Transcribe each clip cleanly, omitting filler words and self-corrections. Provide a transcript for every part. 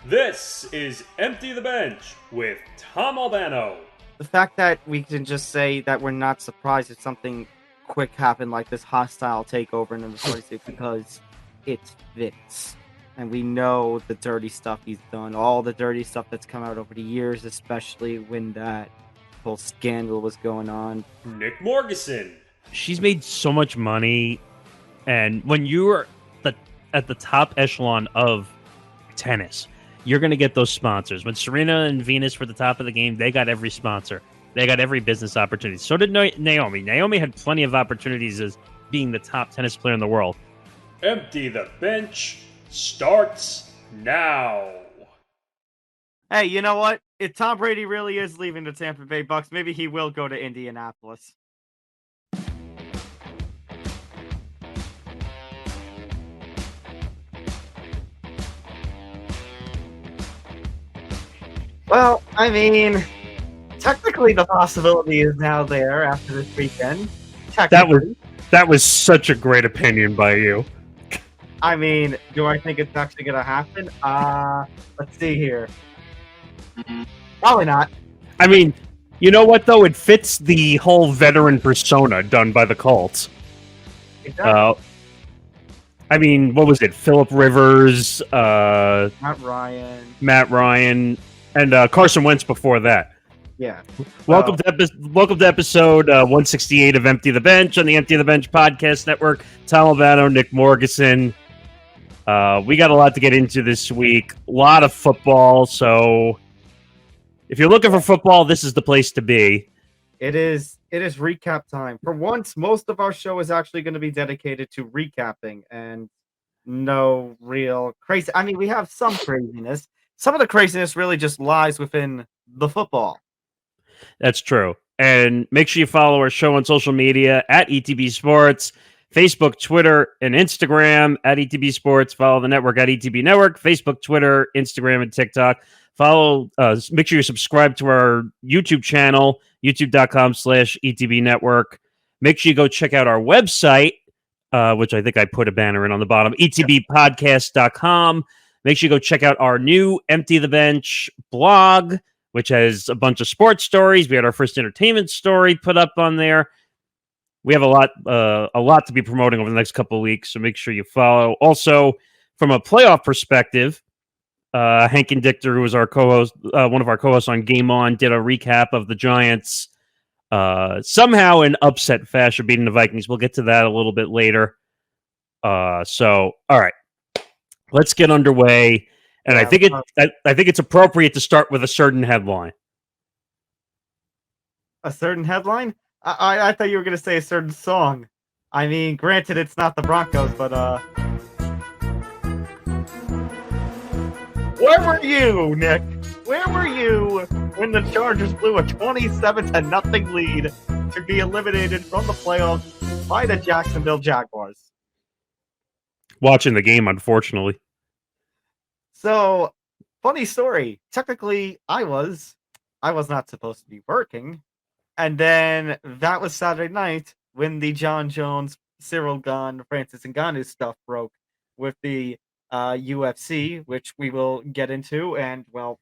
This is Empty the Bench with Tom Albano. The fact that we can just say that we're not surprised if something quick happened like this hostile takeover in number 46 because it's Vince. And we know the dirty stuff he's done, all the dirty stuff that's come out over the years, especially when that whole scandal was going on. Nick Morgasen. She's made so much money, and when you're at the top echelon of tennis, you're going to get those sponsors. When Serena and Venus were the top of the game, they got every sponsor. They got every business opportunity. So did Naomi. Naomi had plenty of opportunities as being the top tennis player in the world. Empty the Bench starts now. Hey, you know what? If Tom Brady really is leaving the Tampa Bay Bucks, maybe he will go to Indianapolis. Well, I mean, technically the possibility is now there after this weekend. That was such a great opinion by you. I mean, do I think it's actually going to happen? Let's see here. Probably not. I mean, you know what, though? It fits the whole veteran persona done by the Colts. It does. I mean, what was it? Phillip Rivers, Matt Ryan, and Carson Wentz before that. Yeah. Welcome to episode 168 of Empty the Bench on the Empty the Bench podcast network. Tom Albano, Nick Morgasen. We got a lot to get into this week. A lot of football, so if you're looking for football, this is the place to be. It is recap time. For once, most of our show is actually going to be dedicated to recapping and no real crazy. I mean, we have some craziness. Some of the craziness really just lies within the football. That's true. And make sure you follow our show on social media at ETB Sports, Facebook, Twitter, and Instagram at ETB Sports. Follow the network at ETB Network, Facebook, Twitter, Instagram, and TikTok. Make sure you subscribe to our YouTube channel, youtube.com/ETB Network. Make sure you go check out our website, which I think I put a banner in on the bottom, etbpodcast.com. Make sure you go check out our new Empty the Bench blog, which has a bunch of sports stories. We had our first entertainment story put up on there. We have a lot to be promoting over the next couple of weeks, so make sure you follow. Also, from a playoff perspective, Hank and Dichter, who was our co-host, one of our co-hosts on Game On, did a recap of the Giants somehow in upset fashion beating the Vikings. We'll get to that a little bit later. So, all right, let's get underway. And I think it's appropriate to start with a certain headline. A certain headline? I thought you were going to say a certain song. I mean, granted, it's not the Broncos, but where were you, Nick? Where were you when the Chargers blew a 27-0 lead to be eliminated from the playoffs by the Jacksonville Jaguars? Watching the game, unfortunately. So, funny story. Technically, I was not supposed to be working. And then that was Saturday night when the Jon Jones, Ciryl Gane, Francis Ngannou stuff broke with the UFC, which we will get into. And, well,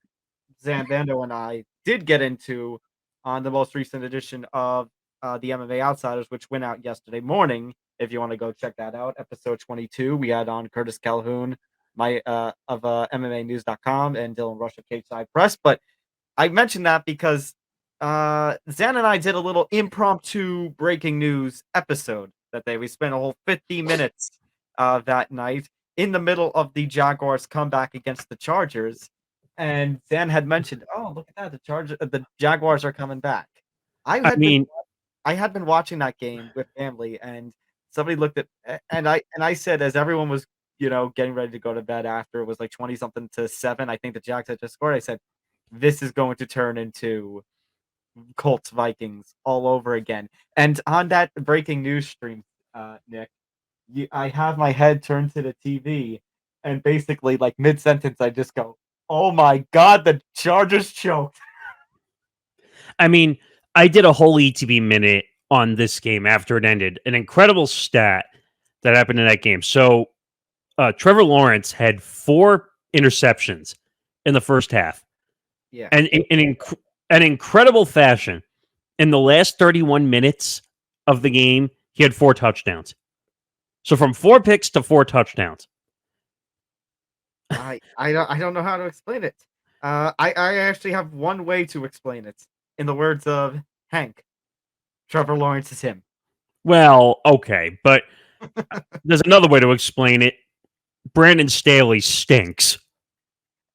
Zambando and I did get into on the most recent edition of the MMA Outsiders, which went out yesterday morning. If you want to go check that out, episode 22, we had on Curtis Calhoun, of MMAnews.com, and Dylan Rush of Cage Side Press. But I mentioned that because Zan and I did a little impromptu breaking news episode that day. We spent a whole 50 minutes that night in the middle of the Jaguars' comeback against the Chargers. And Zan had mentioned, "Oh, look at that! The Jaguars are coming back." I had been watching that game with family, and somebody looked at, and I said, as everyone was, getting ready to go to bed after it was like 20-something to 7, I think the Jags had just scored. I said, this is going to turn into Colts Vikings all over again. And on that breaking news stream, Nick, I have my head turned to the TV, and basically, like mid-sentence, I just go, "Oh my God, the Chargers choked." I mean, I did a whole ETB minute on this game after it ended. An incredible stat that happened in that game. So, Trevor Lawrence had 4 interceptions in the first half. Yeah. And in an incredible fashion, in the last 31 minutes of the game, he had 4 touchdowns. So from 4 picks to 4 touchdowns. I don't know how to explain it. I actually have one way to explain it. In the words of Hank, Trevor Lawrence is him. Well, okay, but there's another way to explain it. Brandon Staley stinks.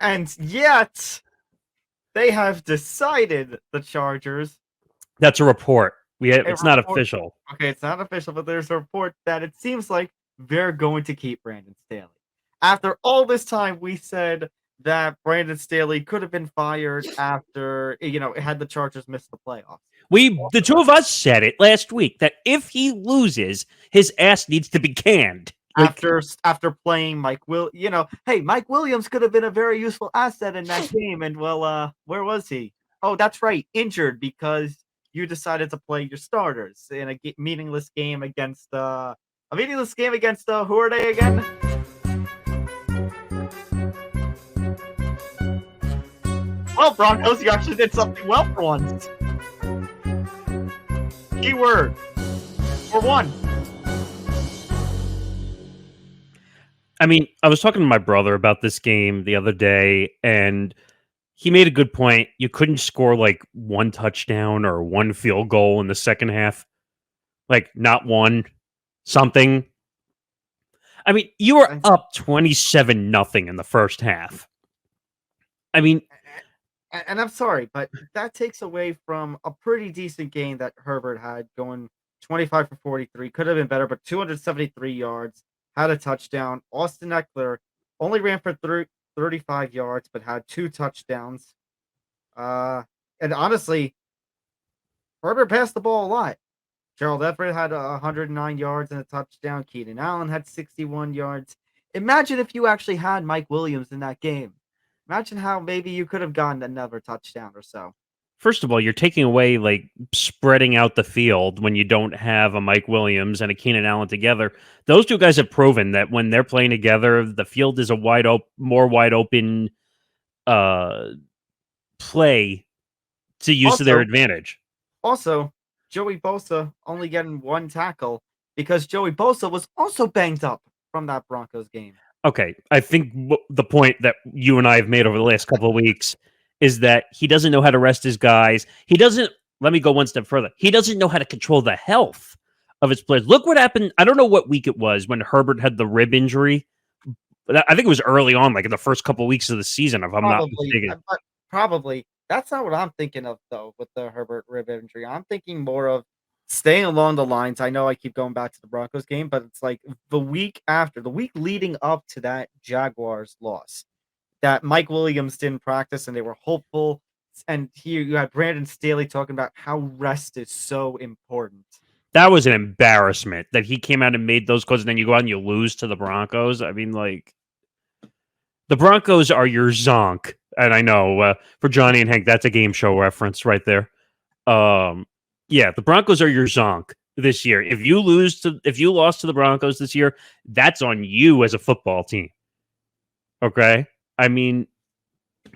And yet, they have decided, the Chargers. That's a report. It's not report- official. Okay, it's not official, but there's a report that it seems like they're going to keep Brandon Staley. After all this time, we said that Brandon Staley could have been fired after, had the Chargers missed the playoffs. The two of us said it last week that if he loses, his ass needs to be canned. After playing Mike hey, Mike Williams could have been a very useful asset in that game. And where was he? Oh, that's right, injured because you decided to play your starters in a meaningless game against who are they again? Well, Broncos, you actually did something well for once. Keyword for one. I mean, I was talking to my brother about this game the other day, and he made a good point. You couldn't score like 1 touchdown or 1 field goal in the second half. Like, not one. Something. I mean, you were up 27-0 in the first half. I mean... And I'm sorry, but that takes away from a pretty decent game that Herbert had, going 25 for 43. Could have been better, but 273 yards, had a touchdown. Austin Eckler only ran for 35 yards, but had 2 touchdowns. And honestly, Herbert passed the ball a lot. Gerald Everett had 109 yards and a touchdown. Keenan Allen had 61 yards. Imagine if you actually had Mike Williams in that game. Imagine how maybe you could have gotten another touchdown or so. First of all, you're taking away, like, spreading out the field when you don't have a Mike Williams and a Keenan Allen together. Those two guys have proven that when they're playing together, the field is a more wide open play to use to their advantage. Also, Joey Bosa only getting 1 tackle because Joey Bosa was also banged up from that Broncos game. Okay, I think the point that you and I have made over the last couple of weeks is that he doesn't know how to rest his guys. Let me go one step further. He doesn't know how to control the health of his players. Look what happened. I don't know what week it was when Herbert had the rib injury. But I think it was early on, like in the first couple of weeks of the season, if I'm not mistaken. Probably. That's not what I'm thinking of, though, with the Herbert rib injury. I'm thinking more of staying along the lines. I know I keep going back to the Broncos game, but it's like the week leading up to that Jaguars loss, that Mike Williams didn't practice and they were hopeful. And here you had Brandon Staley talking about how rest is so important. That was an embarrassment that he came out and made those calls, and then you go out and you lose to the Broncos. I mean, like, the Broncos are your zonk. And I know for Johnny and Hank, that's a game show reference right there. Yeah, the Broncos are your zonk this year. If you lost to the Broncos this year, that's on you as a football team. Okay? I mean,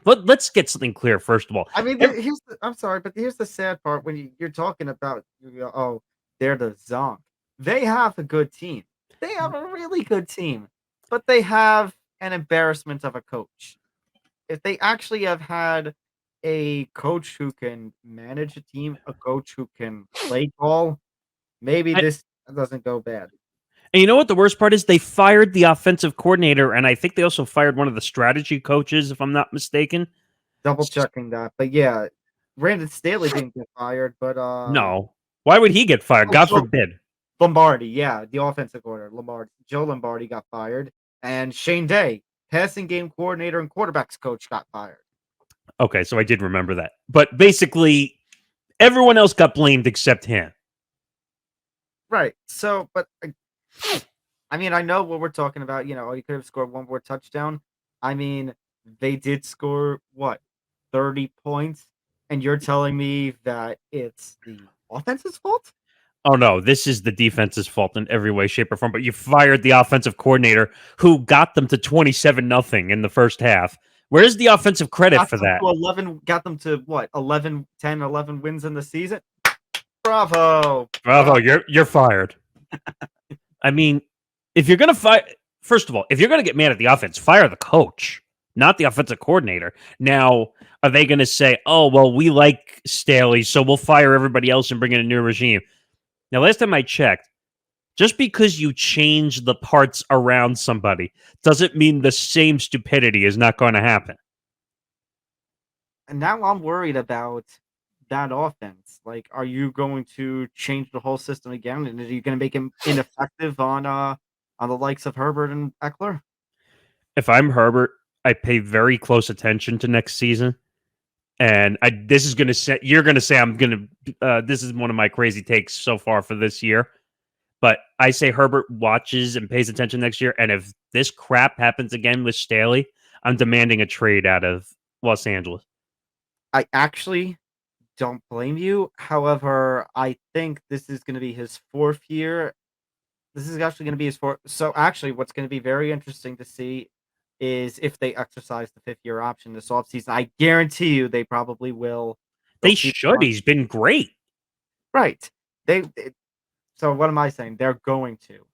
let's get something clear first of all. I mean, I'm sorry, but here's the sad part when you're talking about, they're the zonk. They have a good team. They have a really good team, but they have an embarrassment of a coach. If they actually have had a coach who can manage a team, a coach who can play ball, maybe this doesn't go bad. And you know what the worst part is? They fired the offensive coordinator, and I think they also fired one of the strategy coaches, if I'm not mistaken. Double checking that. But yeah, Brandon Staley didn't get fired, but no. Why would he get fired? God forbid. Lombardi, yeah, the offensive coordinator, Joe Lombardi got fired, and Shane Day, passing game coordinator and quarterbacks coach, got fired. Okay, so I did remember that. But basically, everyone else got blamed except him. Right. So, but I mean, I know what we're talking about. You could have scored 1 more touchdown. I mean, they did score, 30 points? And you're telling me that it's the offense's fault? Oh, no, this is the defense's fault in every way, shape, or form. But you fired the offensive coordinator who got them to 27-0 in the first half Where's the offensive credit got for them that? to 11, got them to what? 11, 10, 11 wins in the season. Bravo. Bravo, you're fired. I mean, if you're gonna fire, first of all, if you're gonna get mad at the offense, fire the coach, not the offensive coordinator. Now, are they gonna say, "Oh, well, we like Staley, so we'll fire everybody else and bring in a new regime"? Now, last time I checked, just because you change the parts around somebody doesn't mean the same stupidity is not going to happen. And now I'm worried about that offense. Like, are you going to change the whole system again? And are you going to make him ineffective on the likes of Herbert and Eckler? If I'm Herbert, I pay very close attention to next season. And this is going to say, you're going to say I'm going to, this is one of my crazy takes so far for this year. But I say Herbert watches and pays attention next year. And if this crap happens again with Staley, I'm demanding a trade out of Los Angeles. I actually don't blame you. However, I think this is going to be his 4th year. This is actually going to be his 4th. So actually, what's going to be very interesting to see is if they exercise the 5th-year option this offseason. I guarantee you they probably will. They should. He's been great. Right. So what am I saying? They're going to.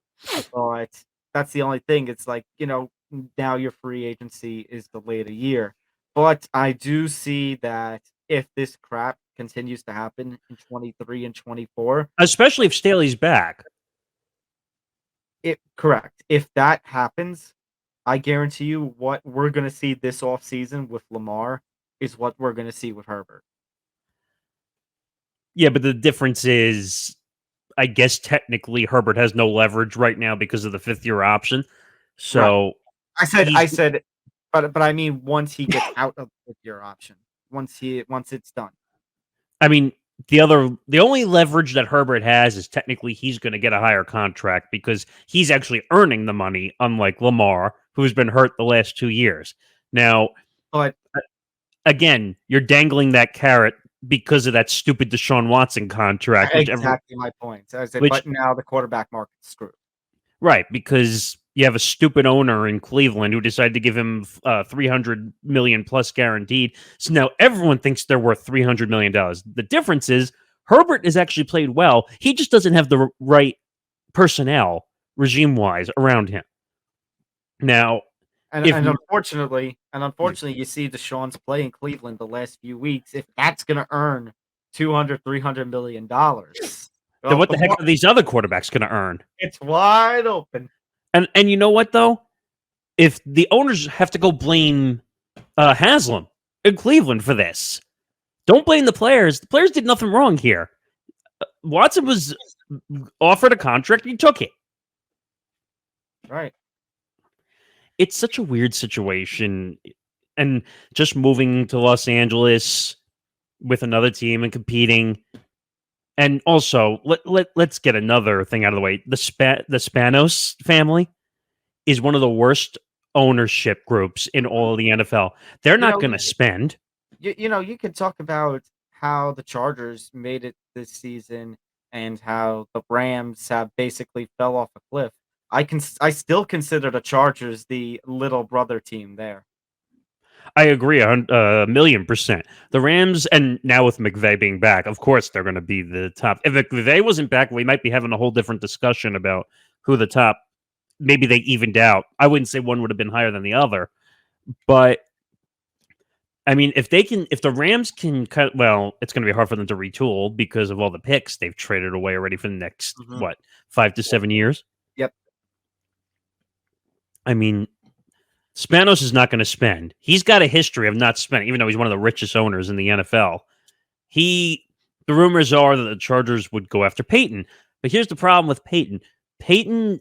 But that's the only thing. It's like, now your free agency is delayed a year. But I do see that if this crap continues to happen in 23 and 24, especially if Staley's back. Correct. If that happens, I guarantee you what we're going to see this offseason with Lamar is what we're going to see with Herbert. Yeah, but the difference is, I guess technically Herbert has no leverage right now because of the 5th-year option. So right. I said, but I mean once he gets out of the 5th-year option, once it's done. I mean, the only leverage that Herbert has is technically he's going to get a higher contract because he's actually earning the money, unlike Lamar, who's been hurt the last 2 years. Now, but again, you're dangling that carrot because of that stupid Deshaun Watson contract. Exactly my point. So I said, but now the quarterback market's screwed. Right, because you have a stupid owner in Cleveland who decided to give him $300 million plus guaranteed. So now everyone thinks they're worth $300 million. The difference is Herbert has actually played well. He just doesn't have the right personnel, regime-wise, around him. Now, and unfortunately, you see Deshaun's play in Cleveland the last few weeks. If that's going to earn $200-300 million, then what the heck are these other quarterbacks going to earn? It's wide open. And you know what, though? If the owners have to go blame Haslam in Cleveland for this, don't blame the players. The players did nothing wrong here. Watson was offered a contract. He took it. Right. It's such a weird situation. And just moving to Los Angeles with another team and competing. And also, let's get another thing out of the way. The Spanos family is one of the worst ownership groups in all of the NFL. They're not going to spend. You could talk about how the Chargers made it this season and how the Rams have basically fell off a cliff. I still consider the Chargers the little brother team there. I agree 1,000,000%. The Rams, and now with McVay being back, of course they're going to be the top. If McVay wasn't back, we might be having a whole different discussion about who the top. Maybe they evened out. I wouldn't say one would have been higher than the other, but I mean, if the Rams can cut, well, it's going to be hard for them to retool because of all the picks they've traded away already for the next 5 to 7 years. Yep. I mean, Spanos is not going to spend. He's got a history of not spending, even though he's one of the richest owners in the NFL. The rumors are that the Chargers would go after Peyton, but here's the problem with Peyton. Peyton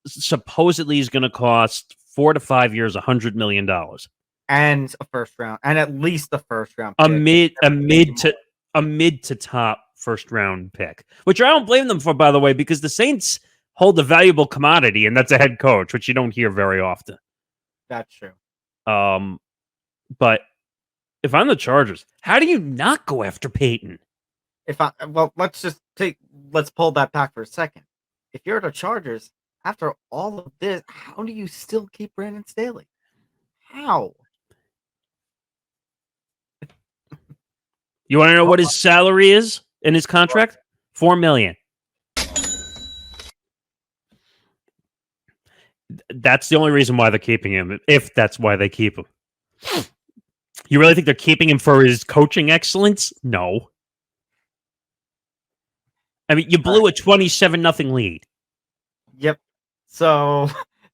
supposedly is going to cost 4 to 5 years, $100 million, and a first round, and at least a first round, pick. a mid to top first round pick, which I don't blame them for, by the way, because the Saints hold a valuable commodity, and that's a head coach, which you don't hear very often. That's true. But if I'm the Chargers, how do you not go after Peyton? Let's pull that back for a second. If you're the Chargers, after all of this, how do you still keep Brandon Staley? How? You want to know what his salary is in his contract? $4 million. That's the only reason why they're keeping him, if that's why they keep him. You really think they're keeping him for his coaching excellence? No. I mean, you blew a 27-0 lead. Yep. So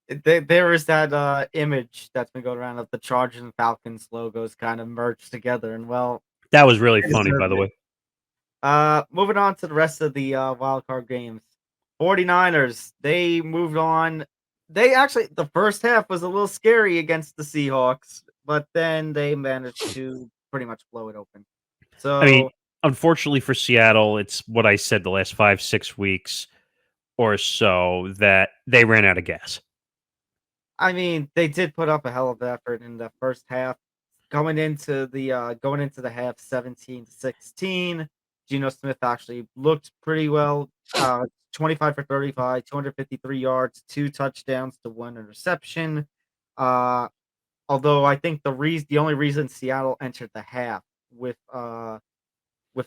there is that image that's been going around of the Chargers and Falcons logos kind of merged together, and well, that was really funny, by the way. Moving on to the rest of the wild card games. 49ers, they moved on. They actually, the first half was a little scary against the Seahawks, but then they managed to pretty much blow it open. So, I mean, unfortunately for Seattle, it's what I said the last 5-6 weeks or so that they ran out of gas. I mean, they did put up a hell of an effort in the first half. Going into the half 17-16, Geno Smith actually looked pretty well. 25 for 35, 253 yards, 2 touchdowns to 1 interception. Although I think the only reason Seattle entered the half with the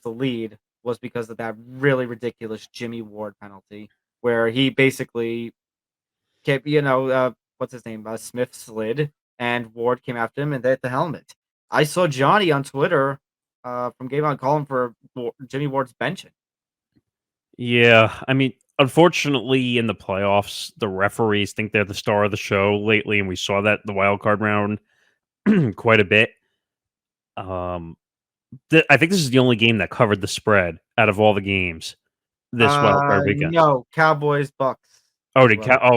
lead was because of that really ridiculous Jimmy Ward penalty, where he basically kept, what's his name? Smith slid, and Ward came after him and they hit the helmet. I saw Johnny on Twitter from Game On calling for Jimmy Ward's benching. Yeah, I mean, unfortunately, in the playoffs, the referees think they're the star of the show lately, and we saw that in the wild card round quite a bit. I think this is the only game that covered the spread out of all the games this wild card weekend. No, Cowboys Bucks. Oh,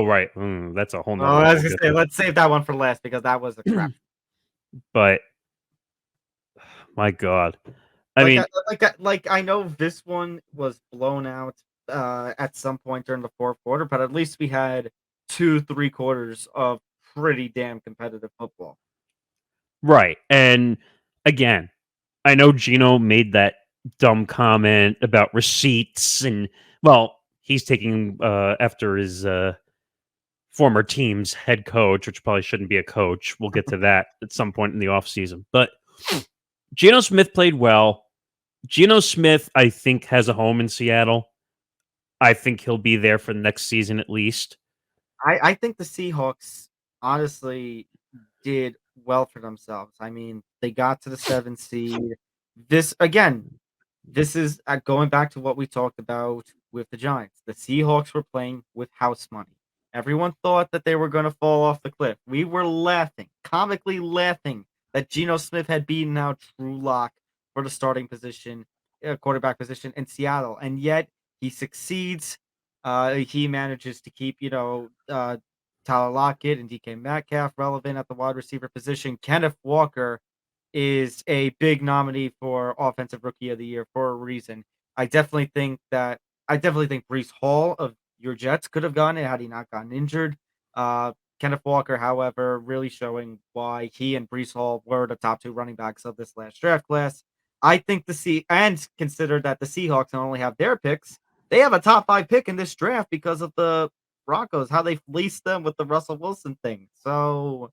right. That's a whole nother. I was gonna say, let's save that one for last because that was a crap. But my God, I know this one was blown out at some point during the fourth quarter, but at least we had 2-3 quarters of pretty damn competitive football. Right, and again, I know Geno made that dumb comment about receipts, and well, he's taking after his former team's head coach, which probably shouldn't be a coach. We'll get to that at some point in the offseason. But Geno Smith played well. Geno Smith, I think, has a home in Seattle. I think he'll be there for the next season at least. I think the Seahawks honestly did well for themselves. I mean, they got to the 7th seed. This is going back to what we talked about with the Giants. The Seahawks were playing with house money. Everyone thought that they were going to fall off the cliff. We were laughing, comically laughing, that Geno Smith had beaten out Drew Lock for the starting position, quarterback position in Seattle, and yet he succeeds. He manages to keep, Tyler Lockett and DK Metcalf relevant at the wide receiver position. Kenneth Walker is a big nominee for Offensive Rookie of the Year for a reason. I definitely think Breece Hall of your Jets could have gotten it had he not gotten injured. Kenneth Walker, however, really showing why he and Breece Hall were the top 2 running backs of this last draft class. I think consider that the Seahawks not only have their picks, they have a top 5 pick in this draft because of the Broncos, how they fleeced them with the Russell Wilson thing. So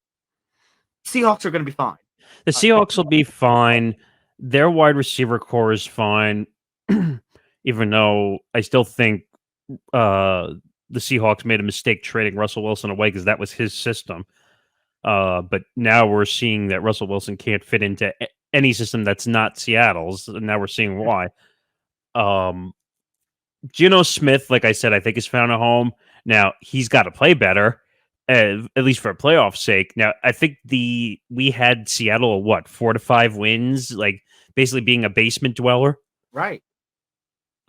Seahawks are going to be fine. The Seahawks will be fine. Their wide receiver core is fine, even though I still think the Seahawks made a mistake trading Russell Wilson away because that was his system. But now we're seeing that Russell Wilson can't fit into any system that's not Seattle's, and now we're seeing why. Geno Smith, like I said, I think has found a home. Now, he's got to play better, at least for a playoff sake. Now, I think we had Seattle, 4 to 5 wins, like basically being a basement dweller. Right.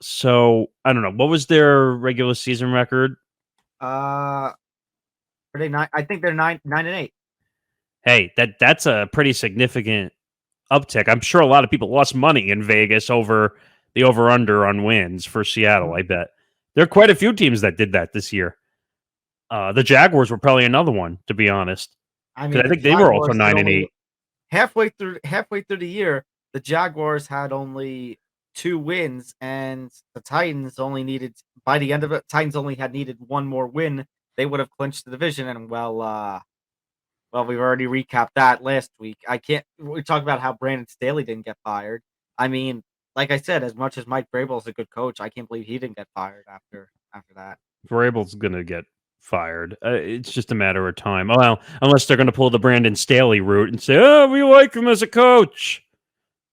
So, I don't know. What was their regular season record? Are they 9? I think they're 9-8. Hey, that's a pretty significant uptick. I'm sure a lot of people lost money in Vegas over the over-under on wins for Seattle, I bet. There are quite a few teams that did that this year. The Jaguars were probably another one, to be honest. I mean, I think they were also 9-8. Halfway through the year, the Jaguars had only 2 wins, and the Titans only needed, by the end of it, Titans only had needed 1 more win. They would have clinched the division, and we've already recapped that last week. We talked about how Brandon Staley didn't get fired. I mean, like I said, as much as Mike Vrabel's a good coach, I can't believe he didn't get fired after that. Vrabel's going to get fired. It's just a matter of time. Well, unless they're going to pull the Brandon Staley route and say, "Oh, we like him as a coach."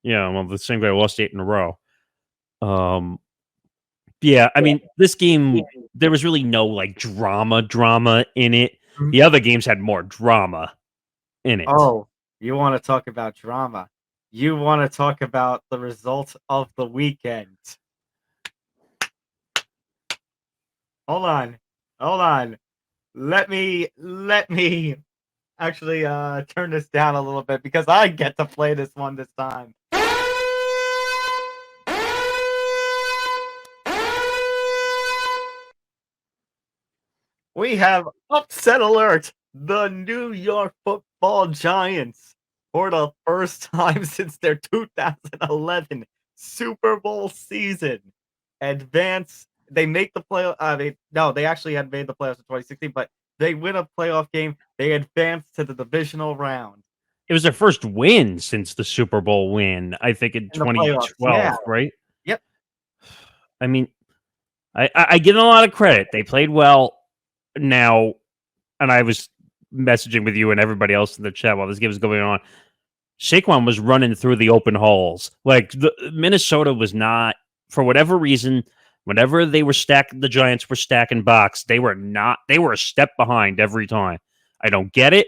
Yeah, well, the same guy lost 8 in a row. Yeah, I mean, this game there was really no like drama in it. Mhm. The other games had more drama in it. Oh, you want to talk about drama? You want to talk about the result of the weekend? Hold on, hold on. Let me actually turn this down a little bit because I get to play this one this time. We have upset alert. The New York Football Giants, for the first time since their 2011 Super Bowl season, advance. They make the play. They actually had made the playoffs in 2016, but they win a playoff game. They advance to the divisional round It was their first win since the Super Bowl win, I think in in the playoffs. 2012, Yeah. right? Yep. I mean, I give them a lot of credit. They played well. Now, and I was messaging with you and everybody else in the chat while this game was going on. Saquon was running through the open holes. Like Minnesota was not, for whatever reason, whenever they were the Giants were stacking box, they were not. They were a step behind every time. I don't get it.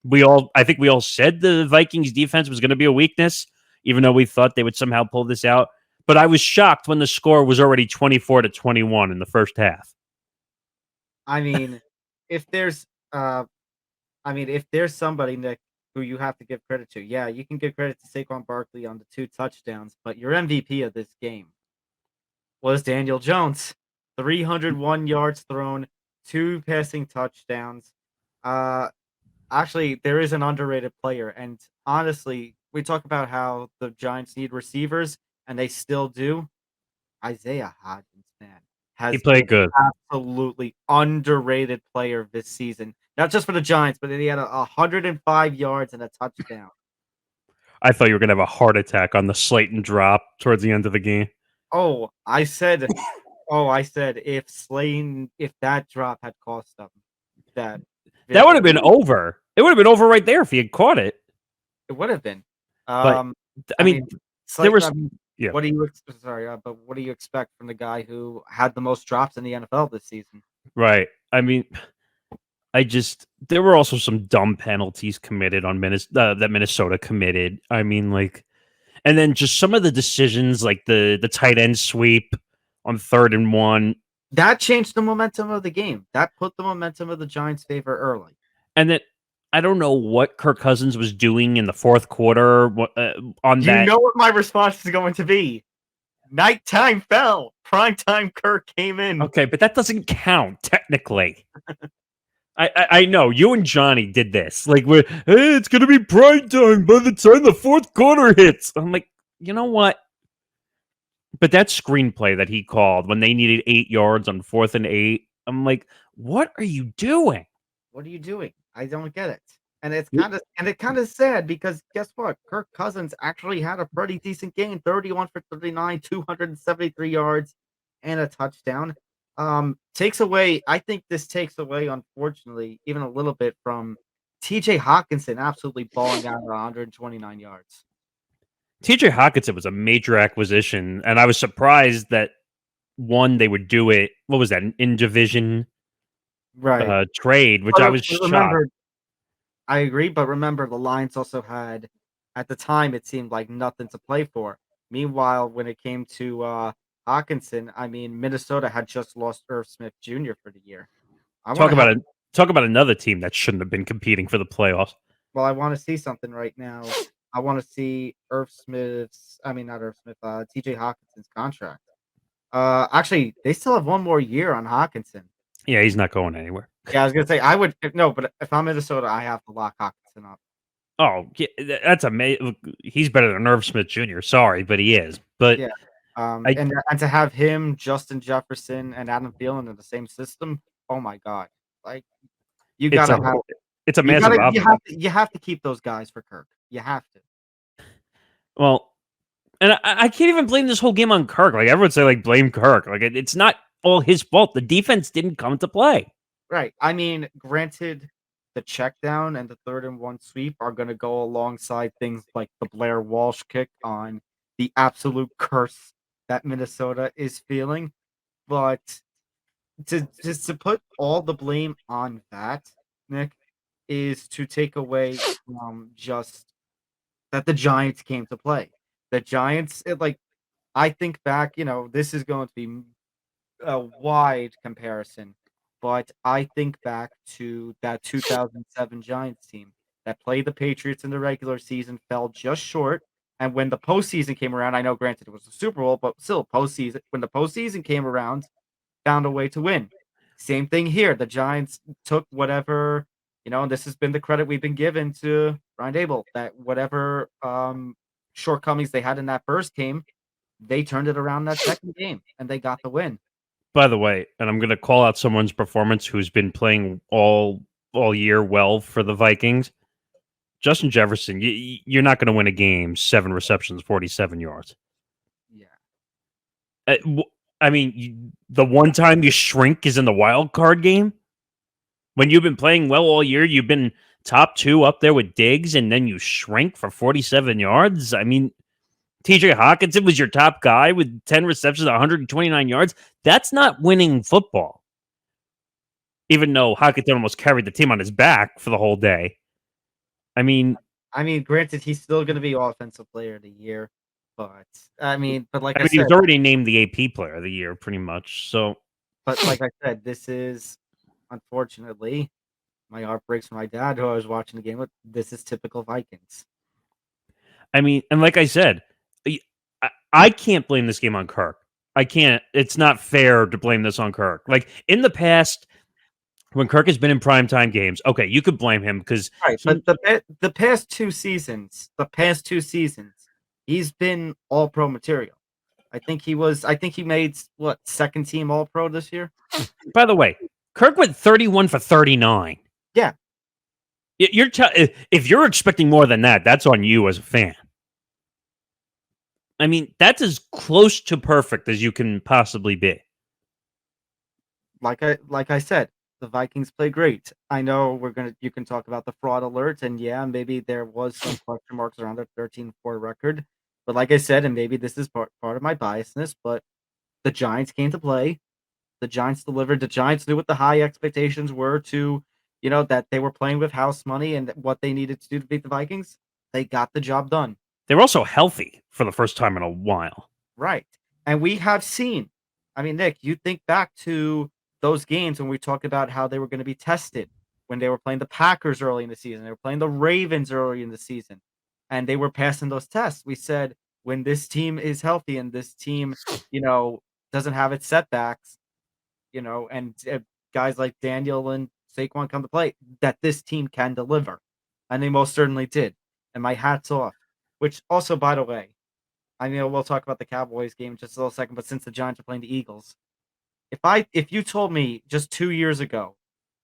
I think we all said the Vikings defense was going to be a weakness, even though we thought they would somehow pull this out. But I was shocked when the score was already 24-21 in the first half. I mean, if there's if there's somebody, Nick, who you have to give credit to, yeah, you can give credit to Saquon Barkley on the 2 touchdowns, but your MVP of this game was Daniel Jones. 301 yards thrown, 2 passing touchdowns. Actually, there is an underrated player, and honestly, we talk about how the Giants need receivers, and they still do. Isaiah Hodgins, man, He has been played good. absolutely underrated player this season. Not just for the Giants, but he had 105 yards and a touchdown. I thought you were going to have a heart attack on the Slayton drop towards the end of the game. I said if that drop had cost them that That would have been over. It would have been over right there if he had caught it. it would have been. But I mean, there was yeah. What do you but what do you expect from the guy who had the most drops in the NFL this season? Right. I mean, there were also some dumb penalties committed on that Minnesota committed. I mean, like, and then just some of the decisions, like the tight end sweep on 3rd and 1. That changed the momentum of the game. That put the momentum of the Giants' favor early. And then I don't know what Kirk Cousins was doing in the fourth quarter on that. You know what my response is going to be? Nighttime fell. Primetime Kirk came in. Okay, but that doesn't count technically. I know you and Johnny did this. Like, hey, it's gonna be prime time by the time the fourth quarter hits. I'm like, you know what? But that screenplay that he called when they needed 8 yards on 4th and 8, I'm like, what are you doing? What are you doing? I don't get it. And it's kind of sad because guess what? Kirk Cousins actually had a pretty decent game, 31 for 39, 273 yards, and a touchdown. I think this takes away, unfortunately, even a little bit from TJ Hawkinson absolutely balling out at 129 yards. TJ Hawkinson was a major acquisition, and I was surprised that they would do it. What was that, an in-division trade, which I was shocked. I agree, but remember, the Lions also had, at the time, it seemed like nothing to play for. Meanwhile, when it came to Hawkinson, I mean, Minnesota had just lost Irv Smith Jr. for the year. Talk about another team that shouldn't have been competing for the playoffs. Well, I want to see something right now. I want to see TJ Hawkinson's contract. Actually, they still have 1 more year on Hawkinson. Yeah, he's not going anywhere. Yeah, I was gonna say I would but if I'm Minnesota, I have to lock Hawkinson up. Oh, yeah, that's amazing. He's better than Irv Smith Jr. Sorry, but he is. But yeah, and to have him, Justin Jefferson, and Adam Thielen in the same system, oh my god! Like it's a massive. You have to keep those guys for Kirk. You have to. Well, And I can't even blame this whole game on Kirk. Like everyone say, like blame Kirk. Like it's not all his fault. The defense didn't come to play. Right. I mean, granted, the check down and the 3rd-and-1 sweep are going to go alongside things like the Blair Walsh kick on the absolute curse that Minnesota is feeling. But to put all the blame on that, Nick, is to take away from just that the Giants came to play. The Giants, I think back, this is going to be a wide comparison, but I think back to that 2007 Giants team that played the Patriots in the regular season, fell just short. And when the postseason came around, I know, granted, it was the Super Bowl, but still, when the postseason came around, found a way to win. Same thing here. The Giants took whatever, and this has been the credit we've been given to Brian Dable, that whatever shortcomings they had in that first game, they turned it around that second game, and they got the win. By the way, and I'm going to call out someone's performance who's been playing all year well for the Vikings. Justin Jefferson, you're not going to win a game 7 receptions, 47 yards. Yeah. I mean, the one time you shrink is in the wild card game. When you've been playing well all year, you've been top 2 up there with Diggs, and then you shrink for 47 yards. I mean, TJ Hawkinson was your top guy with 10 receptions, 129 yards. That's not winning football. Even though Hawkinson almost carried the team on his back for the whole day. I mean, granted, he's still going to be Offensive Player of the Year, but like I said, he was already named the AP Player of the Year, pretty much. So, but like I said, this is unfortunately my heart breaks for my dad, who I was watching the game with. This is typical Vikings. I mean, and like I said, I can't blame this game on Kirk. I can't. It's not fair to blame this on Kirk. Like in the past, when Kirk has been in primetime games, okay, you could blame him because but the past 2 seasons, he's been all pro material. I think he made what, second team all pro this year. By the way, Kirk went 31 for 39. Yeah. If you're expecting more than that, that's on you as a fan. I mean, that's as close to perfect as you can possibly be. Like I said, the Vikings play great. I know you can talk about the fraud alert, and yeah, maybe there was some question marks around their 13-4 record. But like I said, and maybe this is part of my biasness, but the Giants came to play. The Giants delivered. The Giants knew what the high expectations were to, that they were playing with house money and what they needed to do to beat the Vikings. They got the job done. They were also healthy for the first time in a while. Right. And we have seen, Nick, you think back to those games when we talked about how they were going to be tested when they were playing the Packers early in the season. They were playing the Ravens early in the season, and they were passing those tests. We said, when this team is healthy and this team, doesn't have its setbacks, and guys like Daniel and Saquon come to play, that this team can deliver. And they most certainly did. And my hat's off. Which also, by the way, we'll talk about the Cowboys game in just a little second, but since the Giants are playing the Eagles, if you told me just 2 years ago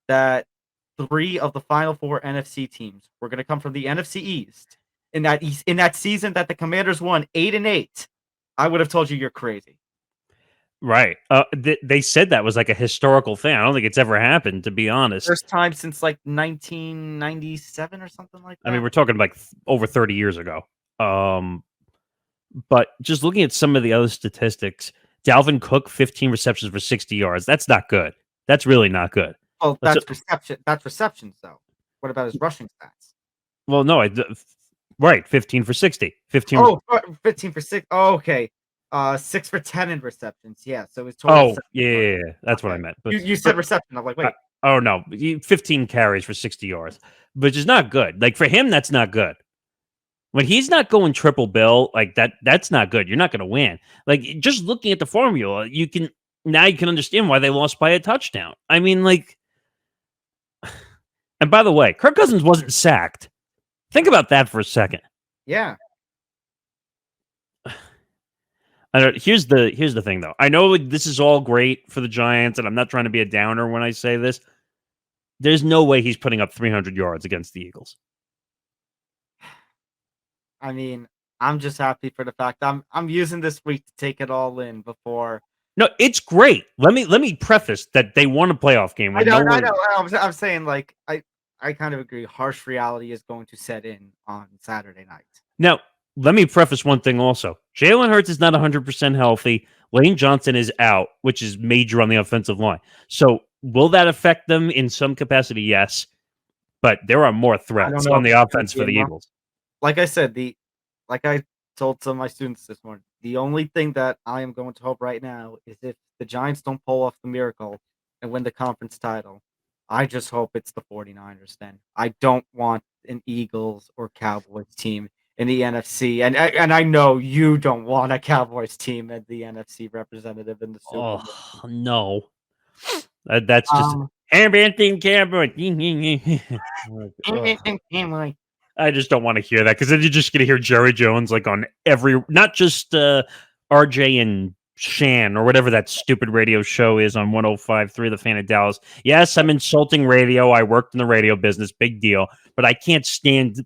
that 3 of the final 4 NFC teams were going to come from the NFC East in that season that the Commanders won 8-8, I would have told you you're crazy. Right. They said that was like a historical thing. I don't think it's ever happened, to be honest. First time since like 1997 or something like that. I mean, we're talking like over 30 years ago. But just looking at some of the other statistics, Dalvin Cook, 15 receptions for 60 yards. That's not good. That's really not good. Oh, that's reception. That's receptions, though. What about his rushing stats? Well, no, right, 15 for 60. 15. Oh, 15 for 6. Oh, okay. 6 for 10 in receptions. Yeah, so it's total. Oh, yeah, that's what I meant. But you said reception. I'm like, wait. Oh no, 15 carries for 60 yards, which is not good. Like for him, that's not good. When he's not going triple bill like that, that's not good. You're not going to win. Like just looking at the formula, you can understand why they lost by a touchdown. I mean, like, and by the way, Kirk Cousins wasn't sacked. Think about that for a second. Yeah. Here's the thing, though. I know this is all great for the Giants, and I'm not trying to be a downer when I say this. There's no way he's putting up 300 yards against the Eagles. I mean, I'm just happy for the fact I'm using this week to take it all in before. No, it's great. Let me preface that they won a playoff game when no I one. know. I'm saying like I kind of agree. Harsh reality is going to set in on Saturday night. Now, let me preface one thing also. Jalen Hurts is not 100% healthy. Lane Johnson is out, which is major on the offensive line. So, will that affect them in some capacity? Yes. But there are more I don't threats know on if the it's gonna offense be for the enough. Eagles. Like I said, like I told some of my students this morning, the only thing that I am going to hope right now is if the Giants don't pull off the miracle and win the conference title, I just hope it's the 49ers then. I don't want an Eagles or Cowboys team in the NFC. And I know you don't want a Cowboys team as the NFC representative in the Super Oh, Bowl. no. That's just. Um, Everything Cowboys. I just don't want to hear that because then you're just going to hear Jerry Jones like on every, not just RJ and Shan or whatever that stupid radio show is on 105.3 The Fan of Dallas. Yes, I'm insulting radio. I worked in the radio business, big deal, but I can't stand.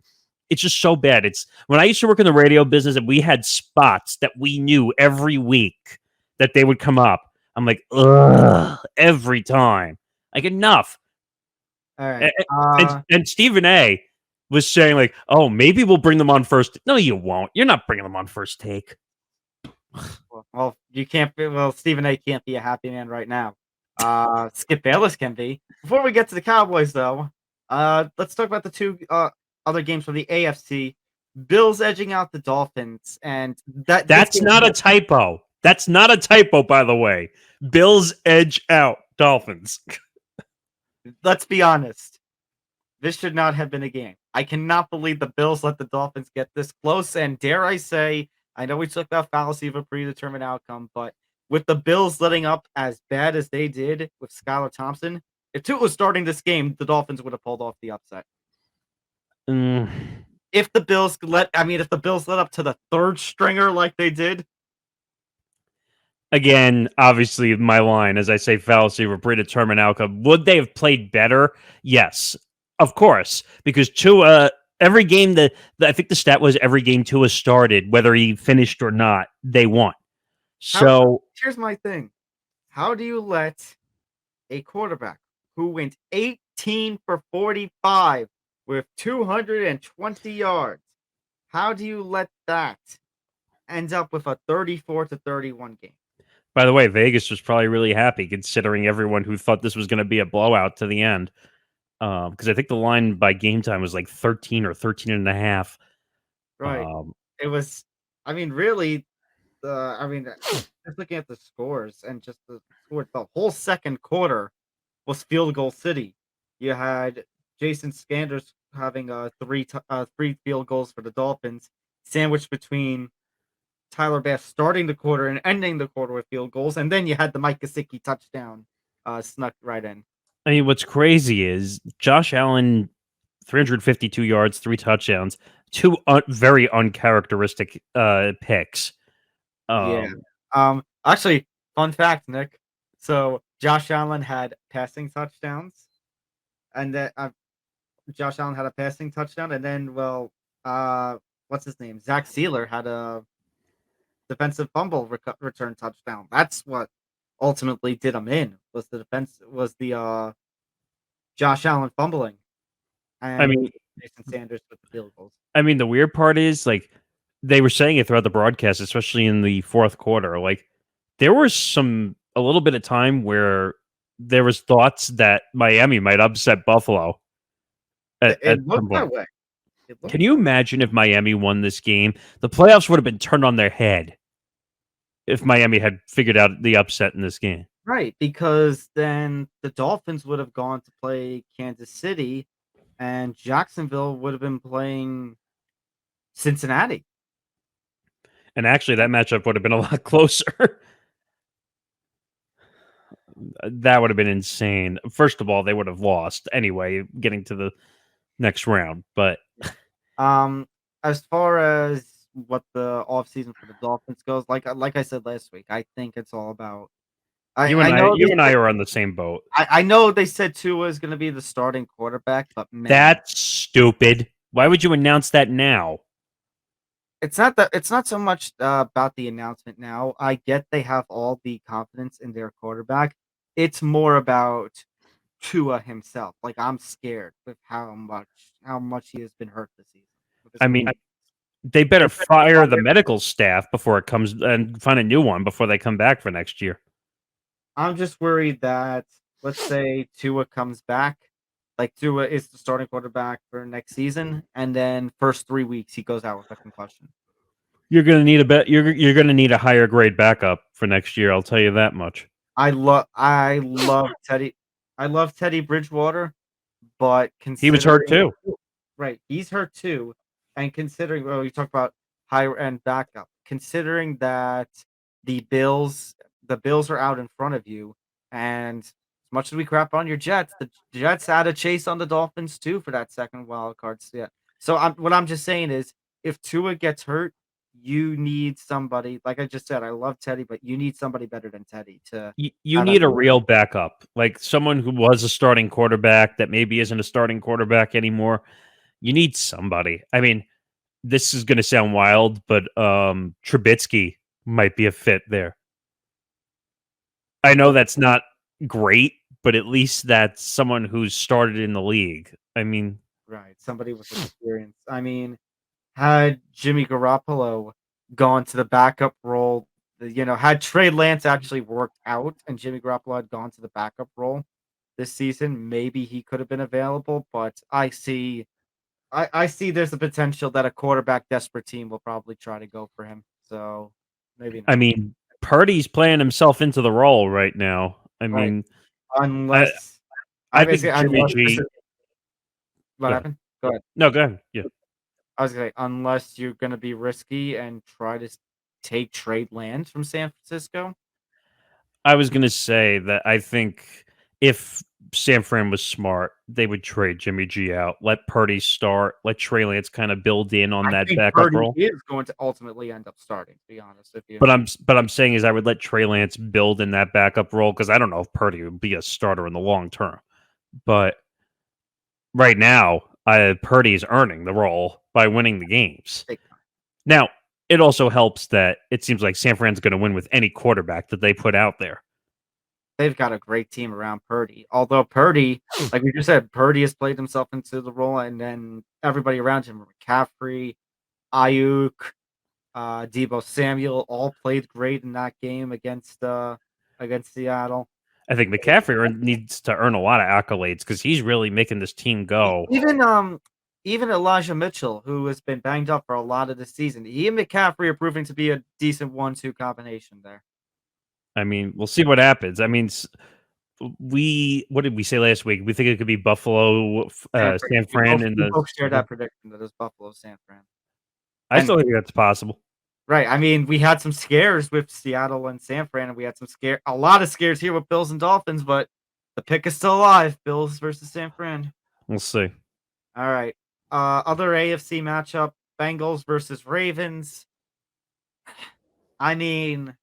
It's just so bad. It's when I used to work in the radio business and we had spots that we knew every week that they would come up. I'm like, ugh, every time. Like enough. all right. And Stephen A was saying like, "Oh, maybe we'll bring them on first." No, you won't. You're not bringing them on first take. Well, you can't be. Well, Stephen A. can't be a happy man right now. Skip Bayless can be. Before we get to the Cowboys, though, let's talk about the two other games from the AFC. Bills edging out the Dolphins, and That's not a typo. That's not a typo, by the way. Bills edge out Dolphins. Let's be honest. This should not have been a game. I cannot believe the Bills let the Dolphins get this close. And dare I say, I know we took that fallacy of a predetermined outcome, but with the Bills letting up as bad as they did with Skylar Thompson, if Tua was starting this game, the Dolphins would have pulled off the upset. Mm. If the Bills let up to the third stringer like they did. Again, obviously, my line, as I say, fallacy of a predetermined outcome. Would they have played better? Yes, of course, because Tua, every game that I think the stat was every game Tua started, whether he finished or not, they won. So here's my thing. How do you let a quarterback who went 18 for 45 with 220 yards, how do you let that end up with a 34-31 game? by the way, Vegas was probably really happy considering everyone who thought this was going to be a blowout to the end. Because I think the line by game time was like 13 or 13 and a half. Right. It was, I mean, really, just looking at the scores and just the whole second quarter was field goal city. You had Jason Sanders having three field goals for the Dolphins, sandwiched between Tyler Bass starting the quarter and ending the quarter with field goals, and then you had the Mike Gesicki touchdown snuck right in. I mean, what's crazy is Josh Allen, 352 yards, 3 touchdowns, 2 very uncharacteristic picks. Yeah. Actually, fun fact, Nick. So Josh Allen had passing touchdowns, and then Josh Allen had a passing touchdown, and then what's his name? Zach Sealer had a defensive fumble return touchdown. That's what ultimately did him in. Was the Josh Allen fumbling, and I mean, Jason Sanders with the field goals. I mean, the weird part is like they were saying it throughout the broadcast, especially in the fourth quarter. Like there was a little bit of time where there was thoughts that Miami might upset Buffalo. It looked that way. Can you imagine if Miami won this game? The playoffs would have been turned on their head if Miami had figured out the upset in this game. Right, because then the Dolphins would have gone to play Kansas City, and Jacksonville would have been playing Cincinnati. And actually, that matchup would have been a lot closer. That would have been insane. First of all, they would have lost anyway, getting to the next round. But as far as what the offseason for the Dolphins goes, like I said last week, I think it's all about. you and I are on the same boat. I know they said Tua is going to be the starting quarterback, but man, that's stupid. Why would you announce that now? It's not so much about the announcement now. I get they have all the confidence in their quarterback. It's more about Tua himself. Like, I'm scared with how much he has been hurt this season. With his I mean, they better It's been fire the fired. medical staff before it comes and find a new one before they come back for next year. I'm just worried that, let's say Tua comes back, like Tua is the starting quarterback for next season, and then first 3 weeks he goes out with a concussion. You're gonna need you're gonna need a higher grade backup for next year. I'll tell you that much. I love Teddy. I love Teddy Bridgewater, but He was hurt considering too. right, he's hurt too, and considering well, you talk about higher end backup, considering that the Bills the Bills are out in front of you, and as much as we crap on your Jets, the Jets had a chase on the Dolphins too for that second wild card. Yeah. So what I'm just saying is, if Tua gets hurt, you need somebody. Like I just said, I love Teddy, but you need somebody better than Teddy to You have that. need a real backup, like someone who was a starting quarterback that maybe isn't a starting quarterback anymore. You need somebody. I mean, this is going to sound wild, but Trubisky might be a fit there. I know that's not great, but at least that's someone who's started in the league. I mean, Right, somebody with experience. I mean, had Jimmy Garoppolo gone to the backup role, had Trey Lance actually worked out and Jimmy Garoppolo had gone to the backup role this season, maybe he could have been available. But I see there's a potential that a quarterback desperate team will probably try to go for him. So maybe I not. mean, Purdy's playing himself into the role right now. I Right. mean, Unless I I think basically Jimmy unless this G. is what Go ahead. happened? Go ahead. No, go ahead. Yeah. I was gonna say, unless you're gonna be risky and try to take trade land from San Francisco. I was going to say that I think if San Fran was smart, they would trade Jimmy G out, let Purdy start, let Trey Lance kind of build in on I that think backup Purdy role. is going to ultimately end up starting, to be honest with you. But I'm saying is I would let Trey Lance build in that backup role because I don't know if Purdy would be a starter in the long term. But right now, Purdy is earning the role by winning the games. Big time. Now, it also helps that it seems like San Fran's going to win with any quarterback that they put out there. They've got a great team around Purdy. Although Purdy, like we just said, Purdy has played himself into the role, and then everybody around him, McCaffrey, Ayuk, Debo Samuel, all played great in that game against Seattle. I think McCaffrey needs to earn a lot of accolades because he's really making this team go. Even Elijah Mitchell, who has been banged up for a lot of the season, he and McCaffrey are proving to be a decent 1-2 combination there. I mean, we'll see what happens. I mean, what did we say last week? We think it could be Buffalo, San Fran, and We the. both shared that prediction that it was Buffalo, San Fran. I still think that's possible. Right. I mean, we had some scares with Seattle and San Fran, and we had a lot of scares here with Bills and Dolphins, but the pick is still alive. Bills versus San Fran. We'll see. All right. Other AFC matchup: Bengals versus Ravens. I mean,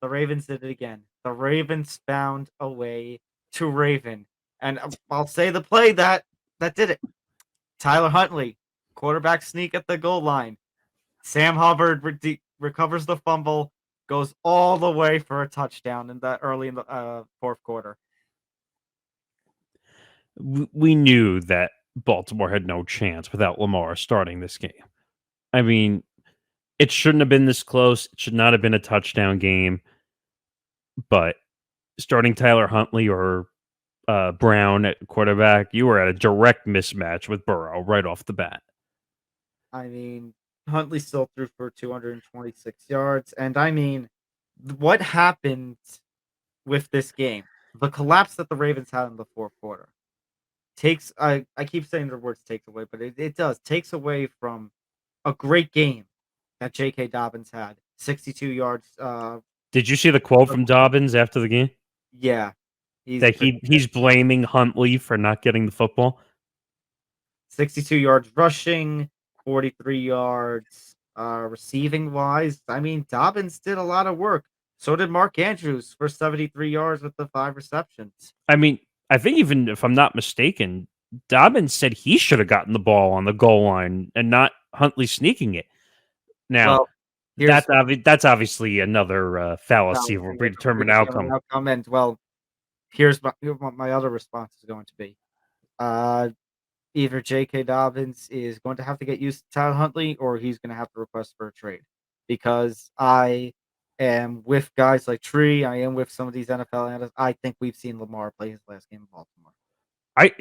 the Ravens did it again. The Ravens found a way to Raven, and I'll say the play that did it. Tyler Huntley, quarterback sneak at the goal line. Sam Hubbard recovers the fumble, goes all the way for a touchdown early in the fourth quarter. We knew that Baltimore had no chance without Lamar starting this game. I mean, it shouldn't have been this close. It should not have been a touchdown game. But starting Tyler Huntley or Brown at quarterback, you were at a direct mismatch with Burrow right off the bat. I mean, Huntley still threw for 226 yards. And I mean, what happened with this game? The collapse that the Ravens had in the fourth quarter I keep saying the words takes away, but it does. Takes away from a great game that J.K. Dobbins had. 62 yards. Did you see the quote from Dobbins after the game? Yeah. He's blaming Huntley for not getting the football. 62 yards rushing, 43 yards receiving wise. I mean, Dobbins did a lot of work. So did Mark Andrews for 73 yards with the 5 receptions. I mean, I think even if I'm not mistaken, Dobbins said he should have gotten the ball on the goal line and not Huntley sneaking it. Now, Well, here's that's obviously another fallacy of a predetermined outcome. And well, here's what my other response is going to be. Either J.K. Dobbins is going to have to get used to Tyler Huntley, or he's going to have to request for a trade. Because I am with guys like Tree, I am with some of these NFL analysts. I think we've seen Lamar play his last game in Baltimore.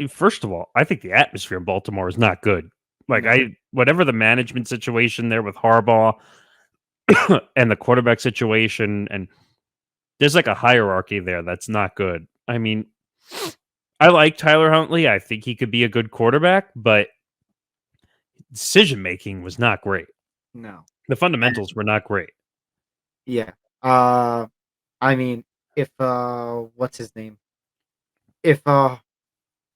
First of all, I think the atmosphere in Baltimore is not good. Like No. whatever the management situation there with Harbaugh and the quarterback situation, and there's like a hierarchy there that's not good. I mean, I like Tyler Huntley. I think he could be a good quarterback, but decision making was not great. No. The fundamentals were not great. Yeah. I mean, if what's his name? If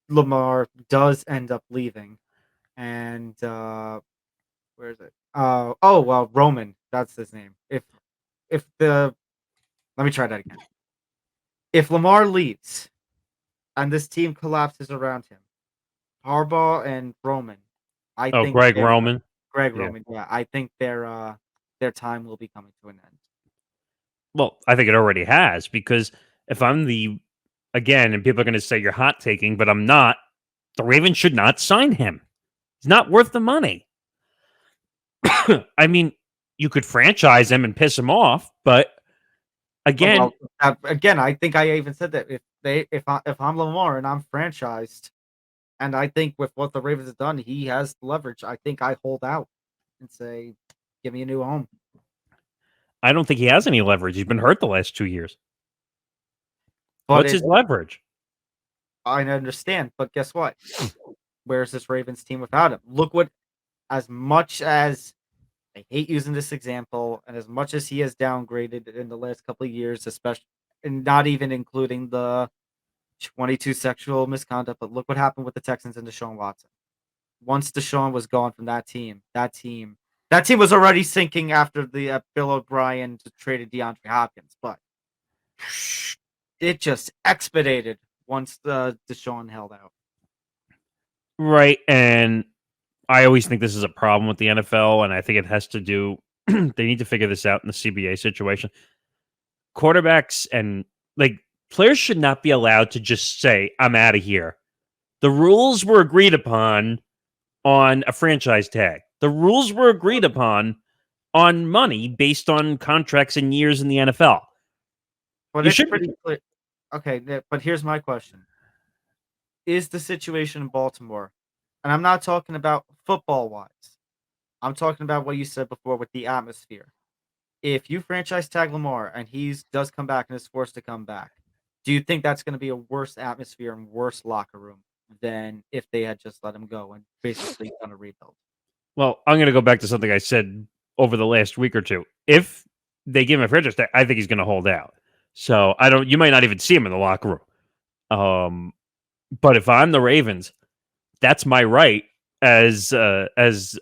Lamar does end up leaving, and where is it? Roman, that's his name. If the Let me try that again. If Lamar leaves and this team collapses around him, Harbaugh and Roman, I think Greg Roman. Greg Yeah. Roman, yeah, I think their time will be coming to an end. Well, I think it already has, because if I'm again, and people are going to say you're hot taking, but I'm not, the Ravens should not sign him. He's not worth the money. I mean, you could franchise him and piss him off, but again, I think I even said that if I'm Lamar and I'm franchised, and I think with what the Ravens have done, he has leverage. I think I hold out and say, "Give me a new home." I don't think he has any leverage. He's been hurt the last 2 years. But What's his leverage? I understand, but guess what? Where's this Ravens team without him? Look what, as much as I hate using this example, and as much as he has downgraded in the last couple of years, especially, and not even including the 22 sexual misconduct, but look what happened with the Texans and Deshaun Watson. Once Deshaun was gone from that team was already sinking after the Bill O'Brien traded DeAndre Hopkins, but it just expedited once the Deshaun held out. Right, and I always think this is a problem with the NFL, and I think it has to do they need to figure this out in the CBA situation. Quarterbacks and players should not be allowed to just say, "I'm out of here." The rules were agreed upon on a franchise tag. The rules were agreed upon on money based on contracts and years in the NFL. But it's pretty clear. Okay, but here's my question. Is the situation in Baltimore, and I'm not talking about football-wise, I'm talking about what you said before with the atmosphere. If you franchise tag Lamar and he does come back and is forced to come back, do you think that's going to be a worse atmosphere and worse locker room than if they had just let him go and basically done a rebuild? Well, I'm going to go back to something I said over the last week or two. If they give him a franchise tag, I think he's going to hold out. So you might not even see him in the locker room. But if I'm the Ravens, that's my right as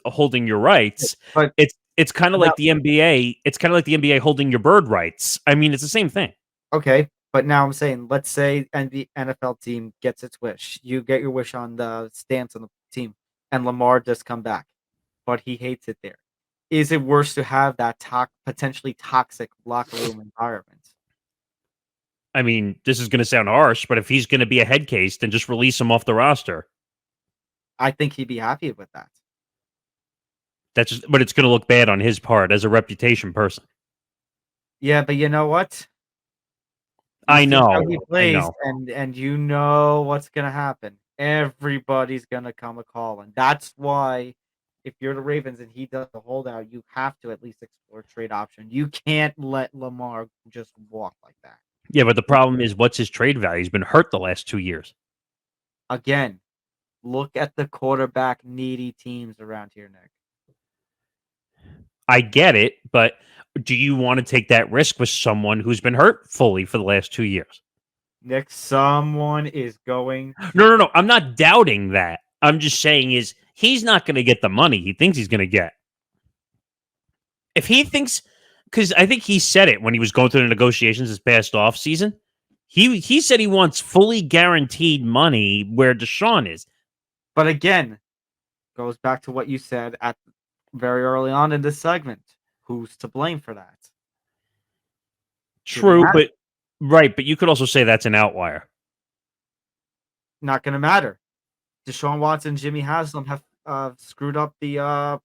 holding your rights. But it's kind of like the NBA. It's kind of like the NBA holding your bird rights. I mean, it's the same thing. Okay, but now I'm saying, let's say the NFL team gets its wish. You get your wish on the stance on the team, and Lamar does come back, but he hates it there. Is it worse to have that potentially toxic locker room environment? I mean, this is going to sound harsh, but if he's going to be a head case, then just release him off the roster. I think he'd be happy with that. But it's going to look bad on his part as a reputation person. Yeah, but you know what? I know. How he plays, I know. And you know what's going to happen. Everybody's going to come a call, and that's why if you're the Ravens and he does a holdout, you have to at least explore a trade option. You can't let Lamar just walk like that. Yeah, but the problem is, what's his trade value? He's been hurt the last 2 years. Again, look at the quarterback needy teams around here, Nick. I get it, but do you want to take that risk with someone who's been hurt fully for the last 2 years? Nick, someone is going... No. I'm not doubting that. I'm just saying he's not going to get the money he thinks he's going to get. If he thinks... Because I think he said it when he was going through the negotiations this past offseason. He said he wants fully guaranteed money where Deshaun is. But again, goes back to what you said very early on in this segment. who's to blame for that? True, but you could also say that's an outlier. Not going to matter. Deshaun Watson, Jimmy Haslam have screwed up the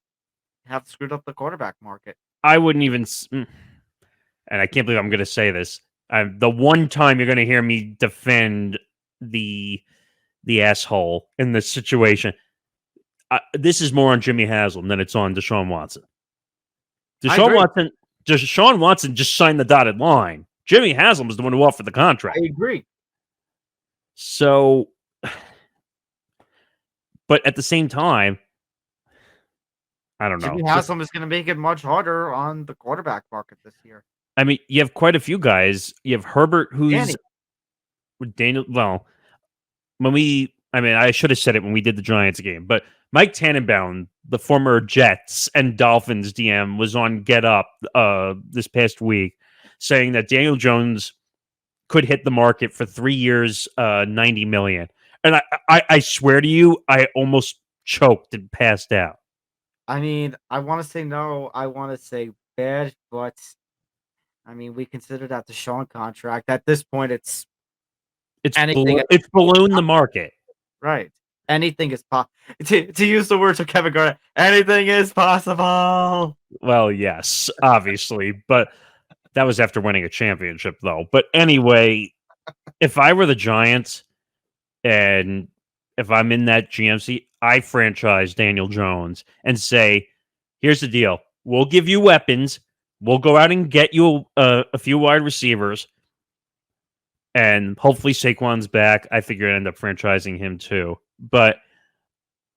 quarterback market. I wouldn't even, and I can't believe I'm going to say this. The one time you're going to hear me defend the asshole in this situation, this is more on Jimmy Haslam than it's on Deshaun Watson. Deshaun Watson just signed the dotted line. Jimmy Haslam is the one who offered the contract. I agree. So, but at the same time, I don't know. Jimmy Haslam is going to make it much harder on the quarterback market this year. I mean, you have quite a few guys. You have Herbert, who's Daniel. Well, I should have said it when we did the Giants game, but Mike Tannenbaum, the former Jets and Dolphins DM, was on Get Up this past week saying that Daniel Jones could hit the market for 3 years, $90 million. And I swear to you, I almost choked and passed out. I mean, I want to say no. I want to say bad, but I mean, we consider that the Deshaun contract. At this point, it's ballooned the market. Right. Anything is possible. To use the words of Kevin Garnett, anything is possible. Well, yes, obviously, but that was after winning a championship, though. But anyway, if I were the Giants and if I'm in that GMC, I franchise Daniel Jones and say, here's the deal. We'll give you weapons. We'll go out and get you a few wide receivers. And hopefully Saquon's back. I figure I'd end up franchising him too. But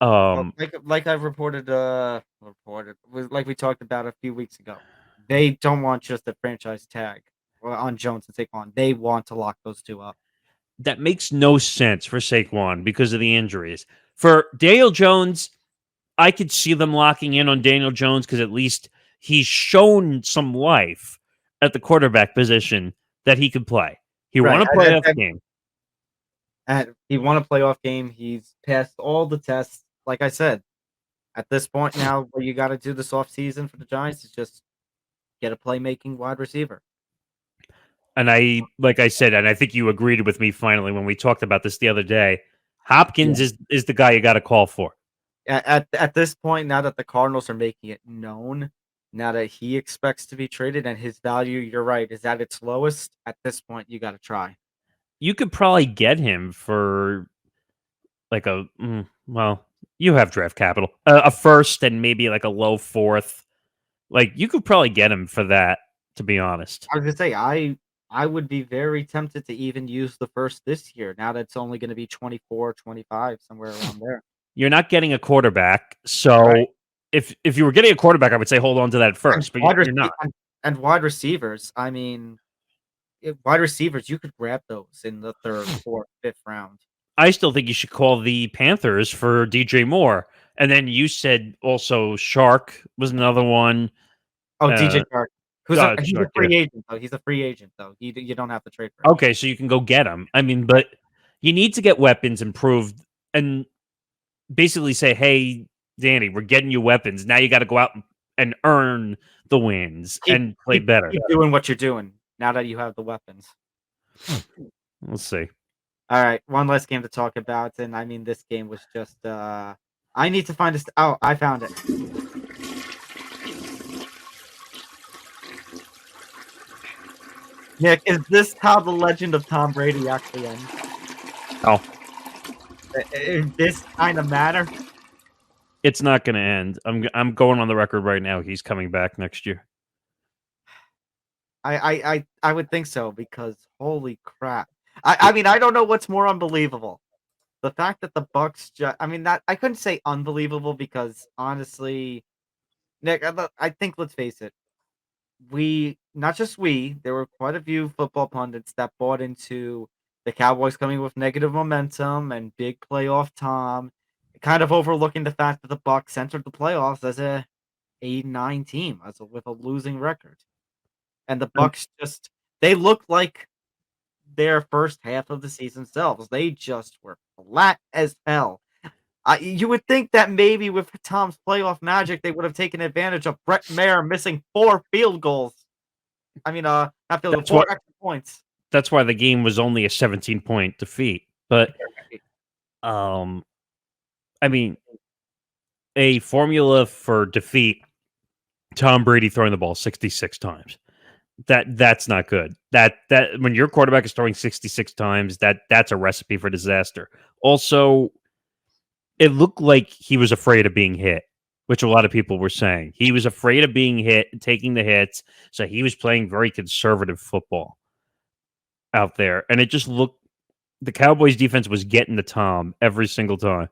like I've reported, like we talked about a few weeks ago, they don't want just a franchise tag on Jones and Saquon. They want to lock those two up. That makes no sense for Saquon because of the injuries. For Daniel Jones, I could see them locking in on Daniel Jones because at least he's shown some life at the quarterback position that he could play. He won a playoff game. And he won a playoff game. He's passed all the tests. Like I said, at this point now, what you got to do this offseason for the Giants is just get a playmaking wide receiver. And like I said, and I think you agreed with me finally when we talked about this the other day, Hopkins is the guy you got to call for. At this point, now that the Cardinals are making it known, now that he expects to be traded and his value, you're right, is at its lowest, at this point, you got to try. You could probably get him for like you have draft capital, a first and maybe like a low fourth. Like you could probably get him for that, to be honest. I was going to say, I would be very tempted to even use the first this year. Now that it's only going to be 24, 25, somewhere around there. You're not getting a quarterback, so right. If you were getting a quarterback, I would say hold on to that first, but you're not. And wide receivers, I mean, wide receivers, you could grab those in the third, fourth, fifth round. I still think you should call the Panthers for DJ Moore. And then you said also Shark was another one. Oh, DJ Shark. He's a free agent, though. He's a free agent, though. You don't have to trade for him. Okay, so you can go get him. I mean, but you need to get weapons improved and basically say, hey, Danny, we're getting you weapons. Now you got to go out and earn the wins and play better. Keep doing what you're doing now that you have the weapons. We'll see. All right, one last game to talk about, and I mean, this game was just. I need to find this. Oh, I found it. Nick, is this how the legend of Tom Brady actually ends? Oh. Does this kind of matter? It's not going to end. I'm going on the record right now. He's coming back next year. I would think so because holy crap. I mean, I don't know what's more unbelievable. The fact that the Bucks I couldn't say unbelievable because honestly, Nick, I think let's face it. There were quite a few football pundits that bought into the Cowboys coming with negative momentum and big playoff Tom, kind of overlooking the fact that the Bucks entered the playoffs as a 8-9 team, with a losing record. And the Bucks they looked like their first half of the season selves. They just were flat as hell. You would think that maybe with Tom's playoff magic, they would have taken advantage of Brett Maher missing 4 field goals. I mean, not field goals, 4 extra points. That's why the game was only a 17-point defeat. But, I mean, a formula for defeat, Tom Brady throwing the ball 66 times. That's not good. That when your quarterback is throwing 66 times, that's a recipe for disaster. Also, it looked like he was afraid of being hit, which a lot of people were saying. He was afraid of being hit, taking the hits, so he was playing very conservative football out there. And it just looked the Cowboys defense was getting to Tom every single time.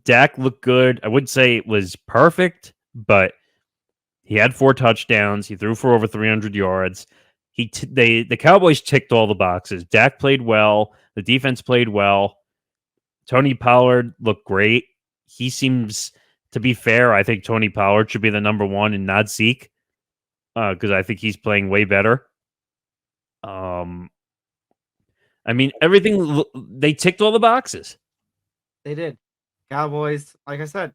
Dak looked good. I wouldn't say it was perfect, but he had 4 touchdowns. He threw for over 300 yards. The Cowboys ticked all the boxes. Dak played well. The defense played well. Tony Pollard looked great. He seems, to be fair, I think Tony Pollard should be the number 1 and not Zeke, because I think he's playing way better. I mean, everything, they ticked all the boxes. They did. Cowboys, like I said,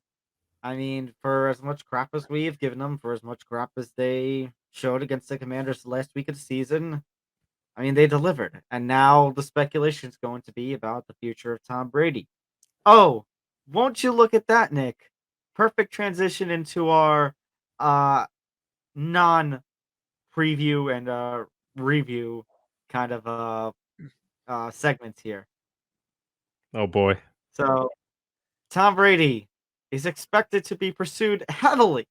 I mean, for as much crap as we've given them, for as much crap as they showed against the Commanders last week of the season, I mean, they delivered. And now the speculation is going to be about the future of Tom Brady. Oh, won't you look at that, Nick? Perfect transition into our non-preview and review kind of segments here. Oh, boy. So, Tom Brady is expected to be pursued heavily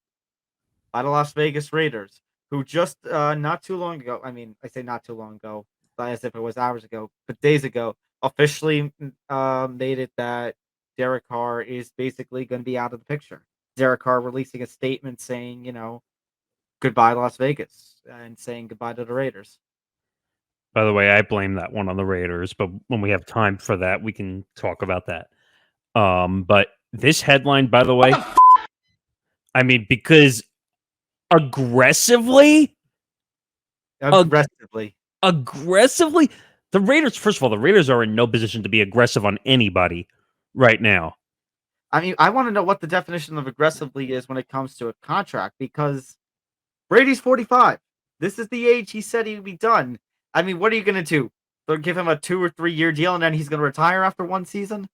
by the Las Vegas Raiders, who just not too long ago, I mean, I say not too long ago, as if it was hours ago, but days ago, officially made it that Derek Carr is basically going to be out of the picture. Derek Carr releasing a statement saying, goodbye Las Vegas, and saying goodbye to the Raiders. By the way, I blame that one on the Raiders, but when we have time for that, we can talk about that. But this headline, by the way, I mean, because aggressively, the Raiders, first of all, the Raiders are in no position to be aggressive on anybody right now. I mean, I want to know what the definition of aggressively is when it comes to a contract, because Brady's 45. This is the age he said he'd be done. I mean, what are you going to do? They'll give him a 2 or 3 year deal and then he's going to retire after one season?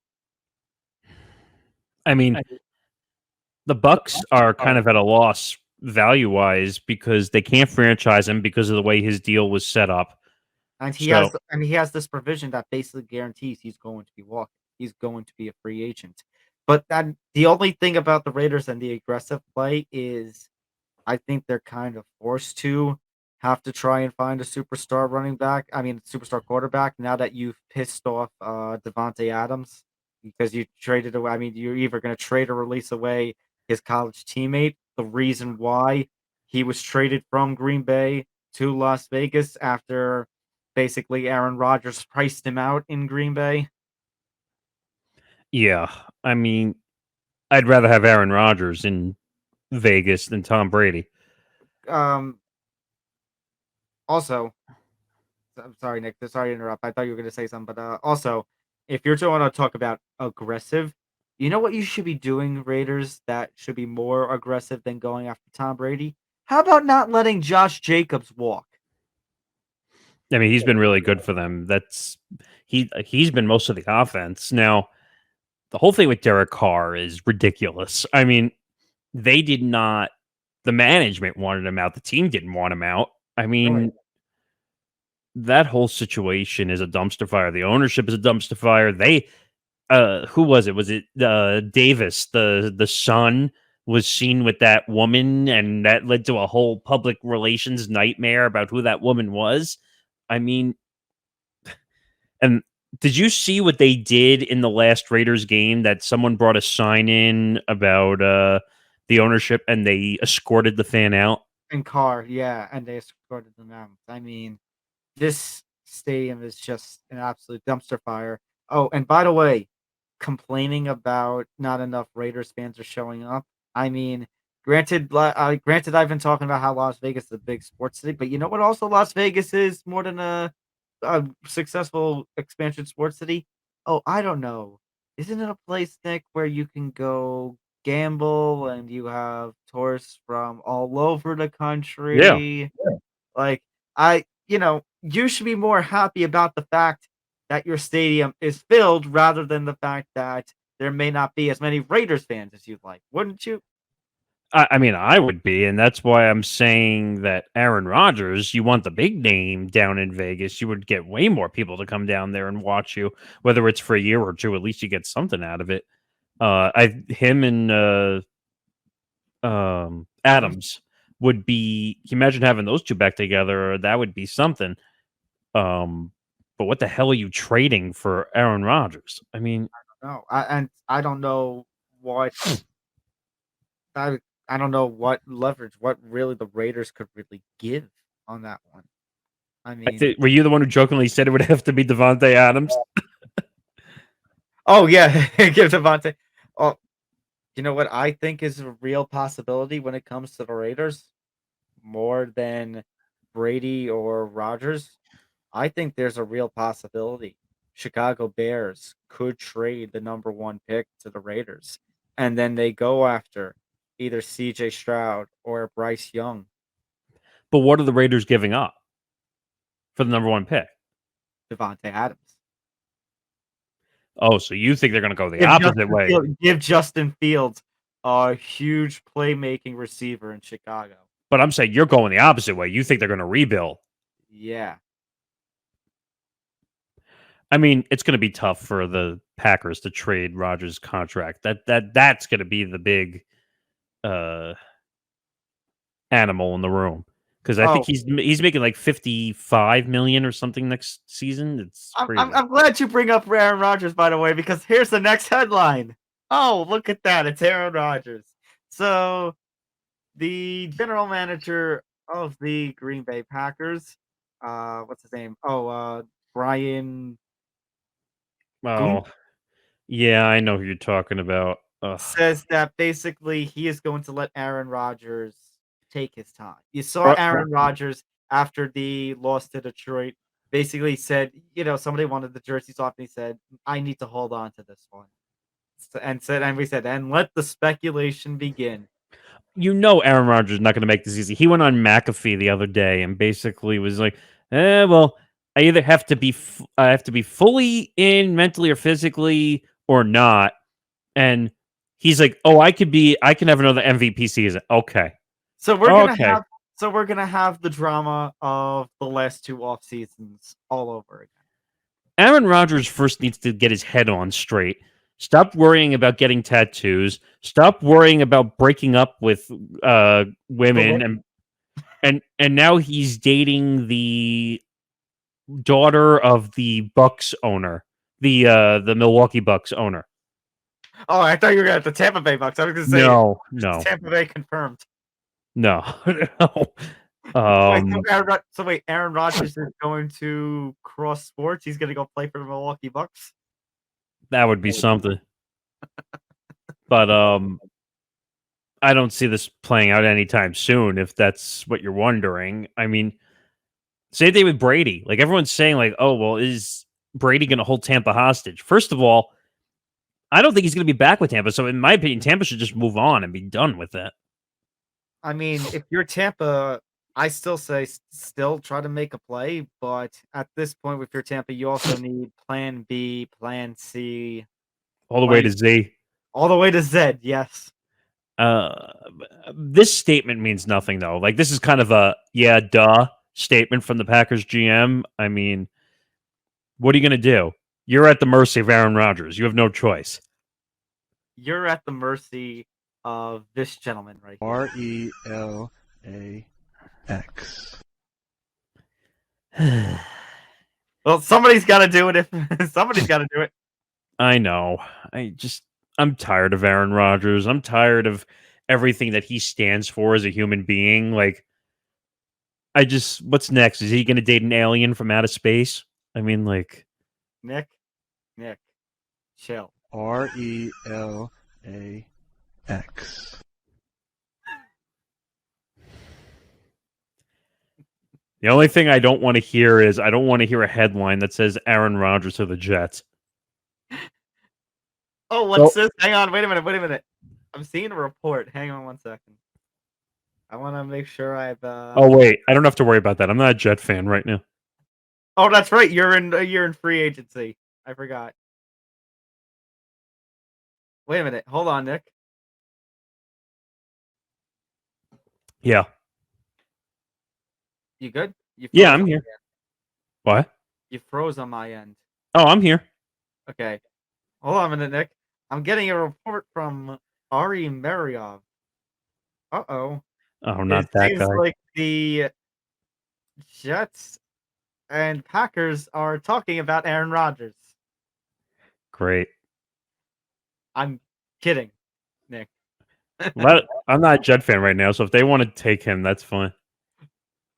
I mean, the Bucks are kind of at a loss value-wise because they can't franchise him because of the way his deal was set up. And he has this provision that basically guarantees he's going to be walking. He's going to be a free agent. But the only thing about the Raiders and the aggressive play is I think they're kind of forced to have to try and find a superstar superstar quarterback now that you've pissed off Devontae Adams, because you traded away. I mean, you're either going to trade or release away his college teammate. The reason why he was traded from Green Bay to Las Vegas after basically Aaron Rodgers priced him out in Green Bay. Yeah, I mean, I'd rather have Aaron Rodgers in Vegas than Tom Brady. Also, I'm sorry, Nick. Sorry to interrupt. I thought you were going to say something, but also, if you're going to talk about aggressive, you know what you should be doing, Raiders, that should be more aggressive than going after Tom Brady? How about not letting Josh Jacobs walk? I mean, he's been really good for them. He's been most of the offense. Now, the whole thing with Derek Carr is ridiculous. I mean, the management wanted him out. The team didn't want him out. I mean, that whole situation is a dumpster fire. The ownership is a dumpster fire. Who was it? Was it Davis? The son was seen with that woman, and that led to a whole public relations nightmare about who that woman was. I mean, and did you see what they did in the last Raiders game? That someone brought a sign in about the ownership, and they escorted the fan out. And Carr, yeah, and they escorted them out. I mean, this stadium is just an absolute dumpster fire. Oh, and by the way, complaining about not enough Raiders fans are showing up. I mean, granted, I've been talking about how Las Vegas is a big sports city, but you know what? Also, Las Vegas is more than a successful expansion sports city. Oh, I don't know. isn't it a place, Nick, where you can go gamble and you have tourists from all over the Yeah. country? Like, you should be more happy about the fact that your stadium is filled rather than the fact that there may not be as many Raiders fans as you'd like, wouldn't you? I mean, I would be, and that's why I'm saying that Aaron Rodgers, you want the big name down in Vegas, you would get way more people to come down there and watch you, whether it's for a year or two. At least you get something out of it. Him and Adams? Adams would be. Can you imagine having those two back together? That would be something. But what the hell are you trading for Aaron Rodgers? I mean, No, I don't know what I I don't know what leverage, what really the Raiders could really give on that one. I mean, were you the one who jokingly said it would have to be Devontae Adams? oh yeah, give Devontae. Oh, you know what I think is a real possibility when it comes to the Raiders, more than Brady or Rodgers. I think there's a real possibility. Chicago Bears could trade the number one pick to the Raiders, and then they go after either CJ Stroud or Bryce Young. But what are the Raiders giving up for the number one pick? Devontae Adams. Oh, so you think they're going to go the Give opposite way? Give Justin Fields a huge playmaking receiver in Chicago. But I'm saying you're going the opposite way. You think they're going to rebuild. Yeah. I mean, it's going to be tough for the Packers to trade Rodgers' contract. That's going to be the big animal in the room, because I think Oh, he's making like 55 million or something next season. It's crazy. I'm glad you bring up Aaron Rodgers, by the way, because here's the next headline. Oh, look at that. It's Aaron Rodgers. So, the general manager of the Green Bay Packers, what's his name? Brian Oh, yeah, I know who you're talking about. Ugh. says that basically he is going to let Aaron Rodgers take his time. You saw Aaron Rodgers after the loss to Detroit basically said, somebody wanted the jerseys off, and he said, I need to hold on to this one. And we said, and let the speculation begin. Aaron Rodgers is not going to make this easy. He went on McAfee the other day and basically was like, well, I either have to be I have to be fully in mentally or physically or not." And he's like, "Oh, I can have another MVP season." Okay. So we're Okay. gonna have the drama of the last two off seasons all over again. Aaron Rodgers first needs to get his head on straight. Stop worrying about getting tattoos. Stop worrying about breaking up with women, and now he's dating the daughter of the Bucks owner, the Milwaukee Bucks owner. Oh, I thought you were at the Tampa Bay Bucks. I was gonna say No. Tampa Bay confirmed. No. No. Wait, Aaron Rodgers is going to cross sports. He's going to go play for the Milwaukee Bucks. That would be something. But I don't see this playing out anytime soon, if that's what you're wondering. I mean, same thing with Brady. Like, everyone's saying, like, oh, well, is Brady going to hold Tampa hostage? First of all, I don't think he's going to be back with Tampa. So, in my opinion, Tampa should just move on and be done with that. I mean, if you're Tampa, I still say still try to make a play. But at this point, with your Tampa, you also need plan B, plan C. All the way to Z. All the way to Z, yes. This statement means nothing, though. Like, this is kind of a, yeah, duh statement from the Packers GM. I mean, what are you going to do? You're at the mercy of Aaron Rodgers. You have no choice. You're at the mercy of this gentleman right here. RELAX. Well, somebody's got to do it. If somebody's got to do it. I know. I'm tired of Aaron Rodgers. I'm tired of everything that he stands for as a human being. Like, what's next? Is he going to date an alien from outer space? I mean, like, Nick, chill. RELAX. the only thing I don't want to hear is I don't want to hear a headline that says Aaron Rodgers to the Jets. Oh, what's this? Hang on, wait a minute. I'm seeing a report. Hang on 1 second. I want to make sure I've. Oh wait, I don't have to worry about that. I'm not a Jet fan right now. Oh, that's right. You're in free agency. I forgot. Wait a minute. Hold on, Nick. Yeah. You good? You Yeah, froze I'm on here. my end. What? You froze on my end. Oh, I'm here. Okay. Hold on a minute, Nick. I'm getting a report from Ari Mariov. Uh-oh. Oh, It not that seems guy. like the Jets and Packers are talking about Aaron Rodgers. Great. I'm kidding, Nick. I'm not a Jet fan right now, so if they want to take him, that's fine.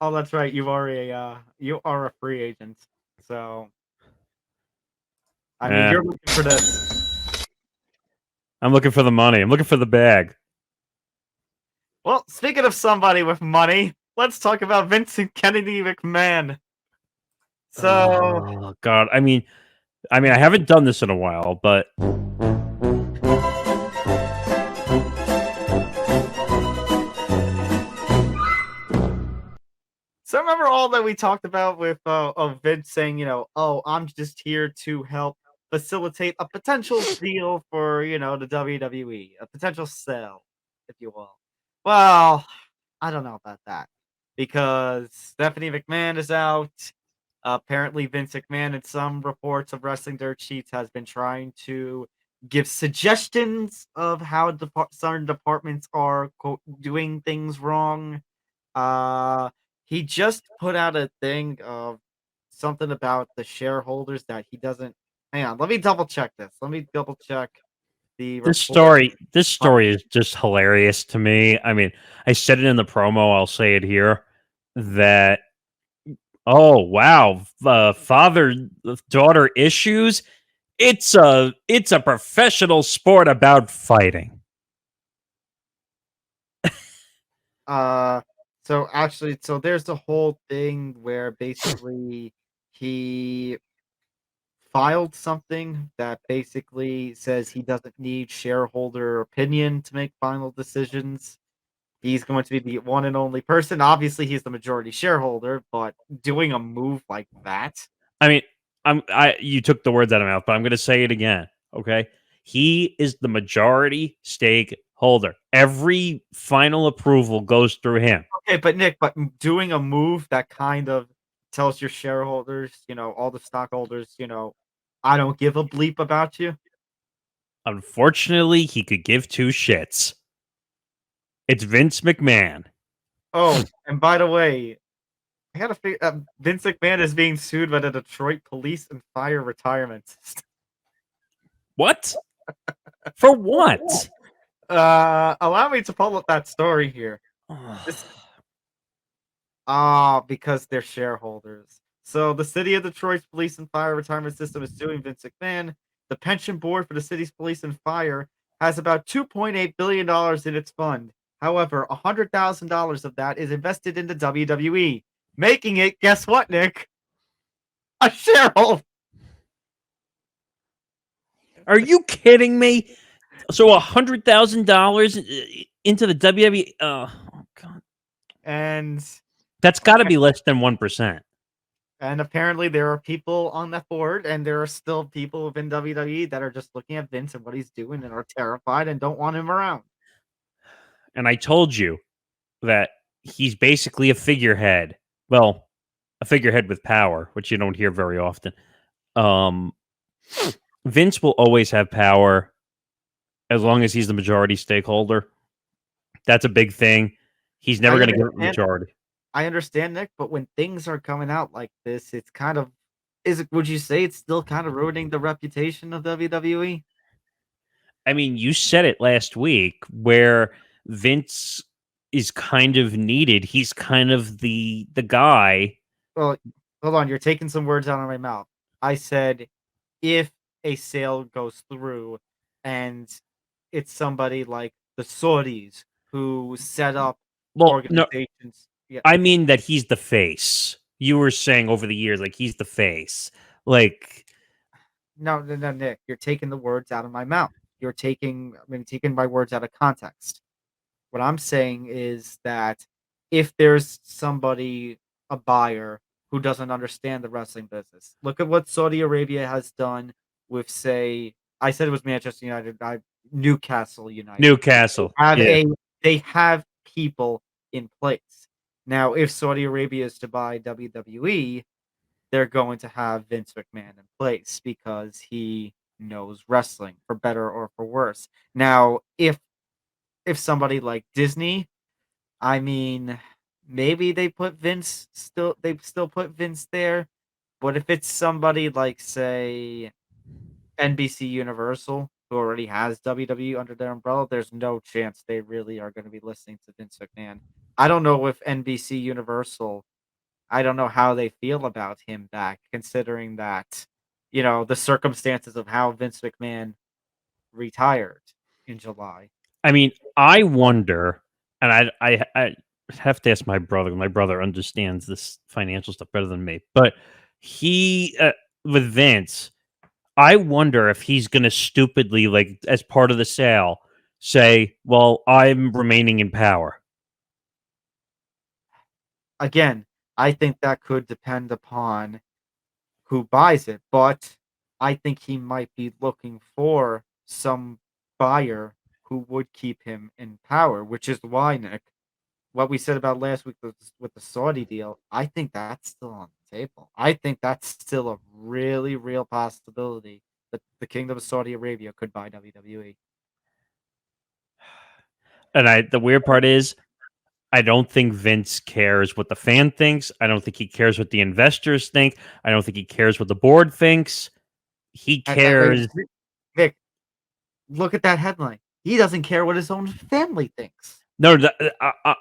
Oh, that's right. You are a free agent. So I mean, Yeah. you're looking for this. I'm looking for the money. I'm looking for the bag. Well, speaking of somebody with money, let's talk about Vincent Kennedy McMahon. So, Oh God. I mean, I haven't done this in a while, but remember all that we talked about with of Vince saying, oh, I'm just here to help facilitate a potential deal for, the WWE, a potential sale, if you will. Well, I don't know about that because Stephanie McMahon is out. Apparently, Vince McMahon, in some reports of Wrestling Dirt Sheets, has been trying to give suggestions of how certain departments are quote doing things wrong. He just put out a thing of something about the shareholders that he doesn't. Hang on, let me double check this. Let me double check the this report. story is just hilarious to me. I mean, I said it in the promo. I'll say it here. That oh wow, father daughter issues. It's a professional sport about fighting. So there's the whole thing where basically he filed something that basically says he doesn't need shareholder opinion to make final decisions. He's going to be the one and only person. Obviously, he's the majority shareholder, but doing a move like that. I mean, you took the words out of my mouth, but I'm going to say it again. Okay, he is the majority stakeholder. Every final approval goes through him. Okay, but Nick, doing a move that kind of tells your shareholders, all the stockholders, I don't give a bleep about you. Unfortunately, he could give two shits. It's Vince McMahon. Oh, and by the way, I gotta figure. Vince McMahon is being sued by the Detroit Police and Fire Retirement System. What? For what? Allow me to pull up that story here. Because they're shareholders. So the city of Detroit's police and fire retirement system is suing Vince McMahon. The pension board for the city's police and fire has about $2.8 billion in its fund. However, $100,000 of that is invested into WWE, making it, guess what, Nick? A shareholder. Are you kidding me? So $100,000 into the WWE? Oh God, And that's got to be less than 1%. And apparently there are people on that board, and there are still people within WWE that are just looking at Vince and what he's doing and are terrified and don't want him around. And I told you that he's basically a figurehead. Well, a figurehead with power, which you don't hear very often. Vince will always have power as long as he's the majority stakeholder. That's a big thing. He's never going to get the majority. I understand, Nick, but when things are coming out like this, it's kind of would you say it's still kind of ruining the reputation of WWE? I mean, you said it last week where Vince is kind of needed. He's kind of the guy. Well, hold on, you're taking some words out of my mouth. I said if a sale goes through and it's somebody like the Saudis who set up organizations. No, yeah. I mean that he's the face. You were saying over the years, like he's the face. Like No, Nick, you're taking the words out of my mouth. you're taking my words out of context. What I'm saying is that if there's somebody, a buyer, who doesn't understand the wrestling business, look at what Saudi Arabia has done with, say, I said it was Manchester United, Newcastle United. Newcastle. Have Yeah. they have people in place. Now, if Saudi Arabia is to buy WWE, they're going to have Vince McMahon in place because he knows wrestling, for better or for worse. Now, if somebody like Disney, I mean, maybe they still put Vince there, but if it's somebody like, say, NBC Universal, who already has WWE under their umbrella, there's no chance they really are going to be listening to Vince McMahon. I don't know if NBC Universal, I don't know how they feel about him back, considering that, the circumstances of how Vince McMahon retired in July. I mean, I wonder, and I have to ask my brother. My brother understands this financial stuff better than me, but he with Vince, I wonder if he's going to stupidly, like as part of the sale, say, "Well, I'm remaining in power." Again, I think that could depend upon who buys it, but I think he might be looking for some buyer who would keep him in power, which is why, Nick, what we said about last week with the Saudi deal, I think that's still on the table. I think that's still a really real possibility that the Kingdom of Saudi Arabia could buy WWE. And the weird part is, I don't think Vince cares what the fan thinks. I don't think he cares what the investors think. I don't think he cares what the board thinks. He cares. Vic, look at that headline. He doesn't care what his own family thinks. No,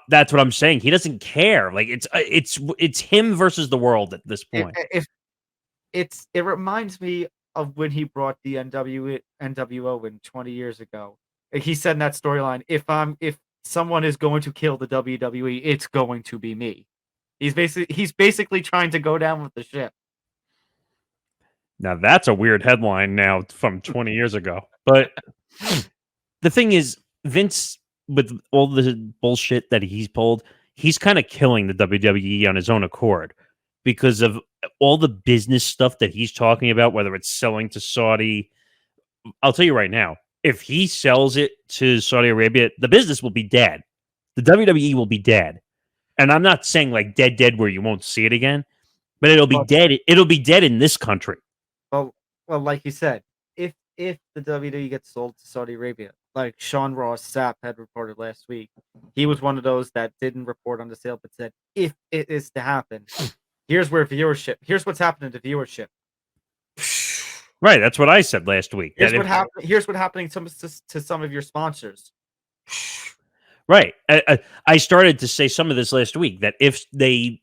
that's what I'm saying. He doesn't care. Like it's him versus the world at this point. It reminds me of when he brought the NWO in 20 years ago. He said in that storyline, if someone is going to kill the WWE, it's going to be me. He's basically trying to go down with the ship. Now that's a weird headline now from 20 years ago. But the thing is, Vince, with all the bullshit that he's pulled, he's kind of killing the WWE on his own accord because of all the business stuff that he's talking about, whether it's selling to Saudi. I'll tell you right now, if he sells it to Saudi Arabia, the business will be dead. The WWE will be dead. And I'm not saying like dead where you won't see it again, but it'll be dead. It'll be dead in this country. Well, like you said, if the WWE gets sold to Saudi Arabia, like Sean Ross Sapp had reported last week, he was one of those that didn't report on the sale, but said if it is to happen, here's what's happening to viewership. Right, that's what I said last week. Here's what's happening to some of your sponsors. Right, I started to say some of this last week that if they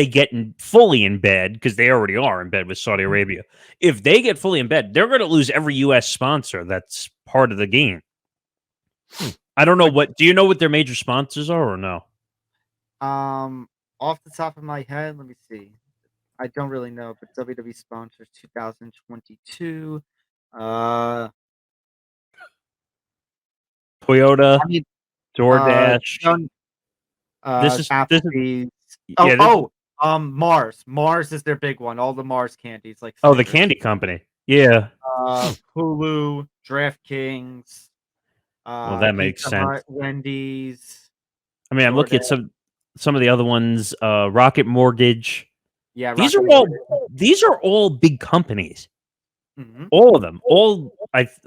get fully in bed, because they already are in bed with Saudi Arabia, if they get fully in bed, they're going to lose every U.S. sponsor that's part of the game. I don't know do you know what their major sponsors are or no? Off the top of my head, let me see. I don't really know, but WWE sponsors 2022. Toyota, I mean, DoorDash. This is Applebee's. Mars. Mars is their big one. All the Mars candies, like the Snickers. candy company. Yeah. Hulu, DraftKings. Well, that makes Pizza sense. Hut, Wendy's. I mean, I'm looking at some of the other ones. Rocket Mortgage. Yeah, these are all big companies. Mm-hmm. All of them.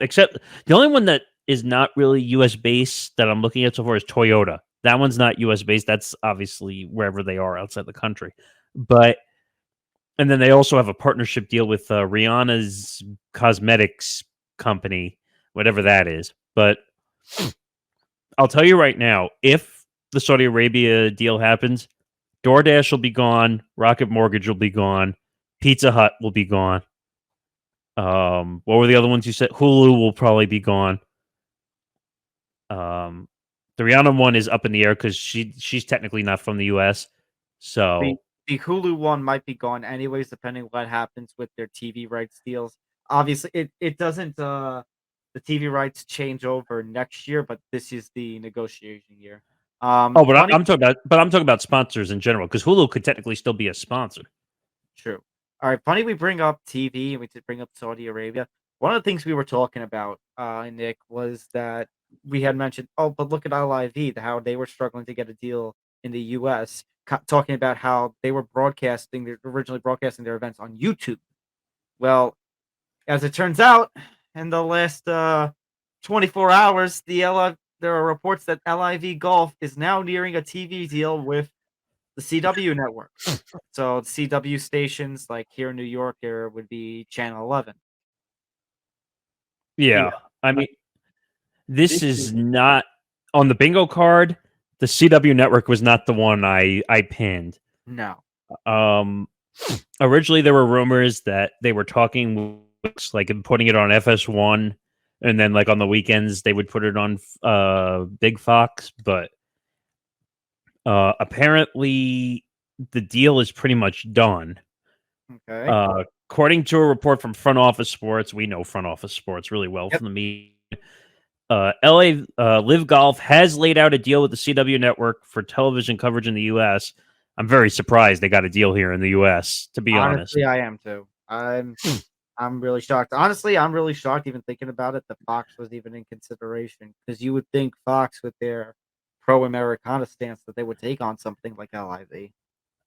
Except the only one that is not really U.S. based that I'm looking at so far is Toyota. That one's not U.S. based. That's obviously wherever they are outside the country. And then they also have a partnership deal with Rihanna's cosmetics company, whatever that is. But I'll tell you right now, if the Saudi Arabia deal happens, DoorDash will be gone, Rocket Mortgage will be gone, Pizza Hut will be gone. What were the other ones you said? Hulu will probably be gone. The Rihanna one is up in the air because she's technically not from the U.S. So the Hulu one might be gone anyways, depending what happens with their TV rights deals. Obviously, it doesn't the TV rights change over next year, but this is the negotiation year. Oh, but Funny, I'm talking about sponsors in general because Hulu could technically still be a sponsor. true. All right, funny we bring up TV and we did bring up Saudi Arabia. One of the things we were talking about, Nick, was that we had mentioned, oh, but look at LIV, how they were struggling to get a deal in the US, talking about how they were originally broadcasting their events on YouTube. Well, as it turns out, in the last 24 hours, there are reports that LIV Golf is now nearing a TV deal with the CW network. So the CW stations, like here in New York, there would be Channel 11. Yeah, I mean, this is not on the bingo card. The CW network was not the one I pinned. No. Originally there were rumors that they were talking like putting it on FS1, and then like on the weekends they would put it on Big Fox, but apparently the deal is pretty much done. Okay. According to a report from Front Office Sports, we know Front Office Sports really well from the media. LA Live Golf has laid out a deal with the CW network for television coverage in the U.S. I'm very surprised they got a deal here in the U.S. To be honest, Honestly, I am too. I'm really shocked. Honestly, I'm really shocked even thinking about it that Fox was even in consideration, because you would think Fox, with their pro-Americana stance, that they would take on something like LIV.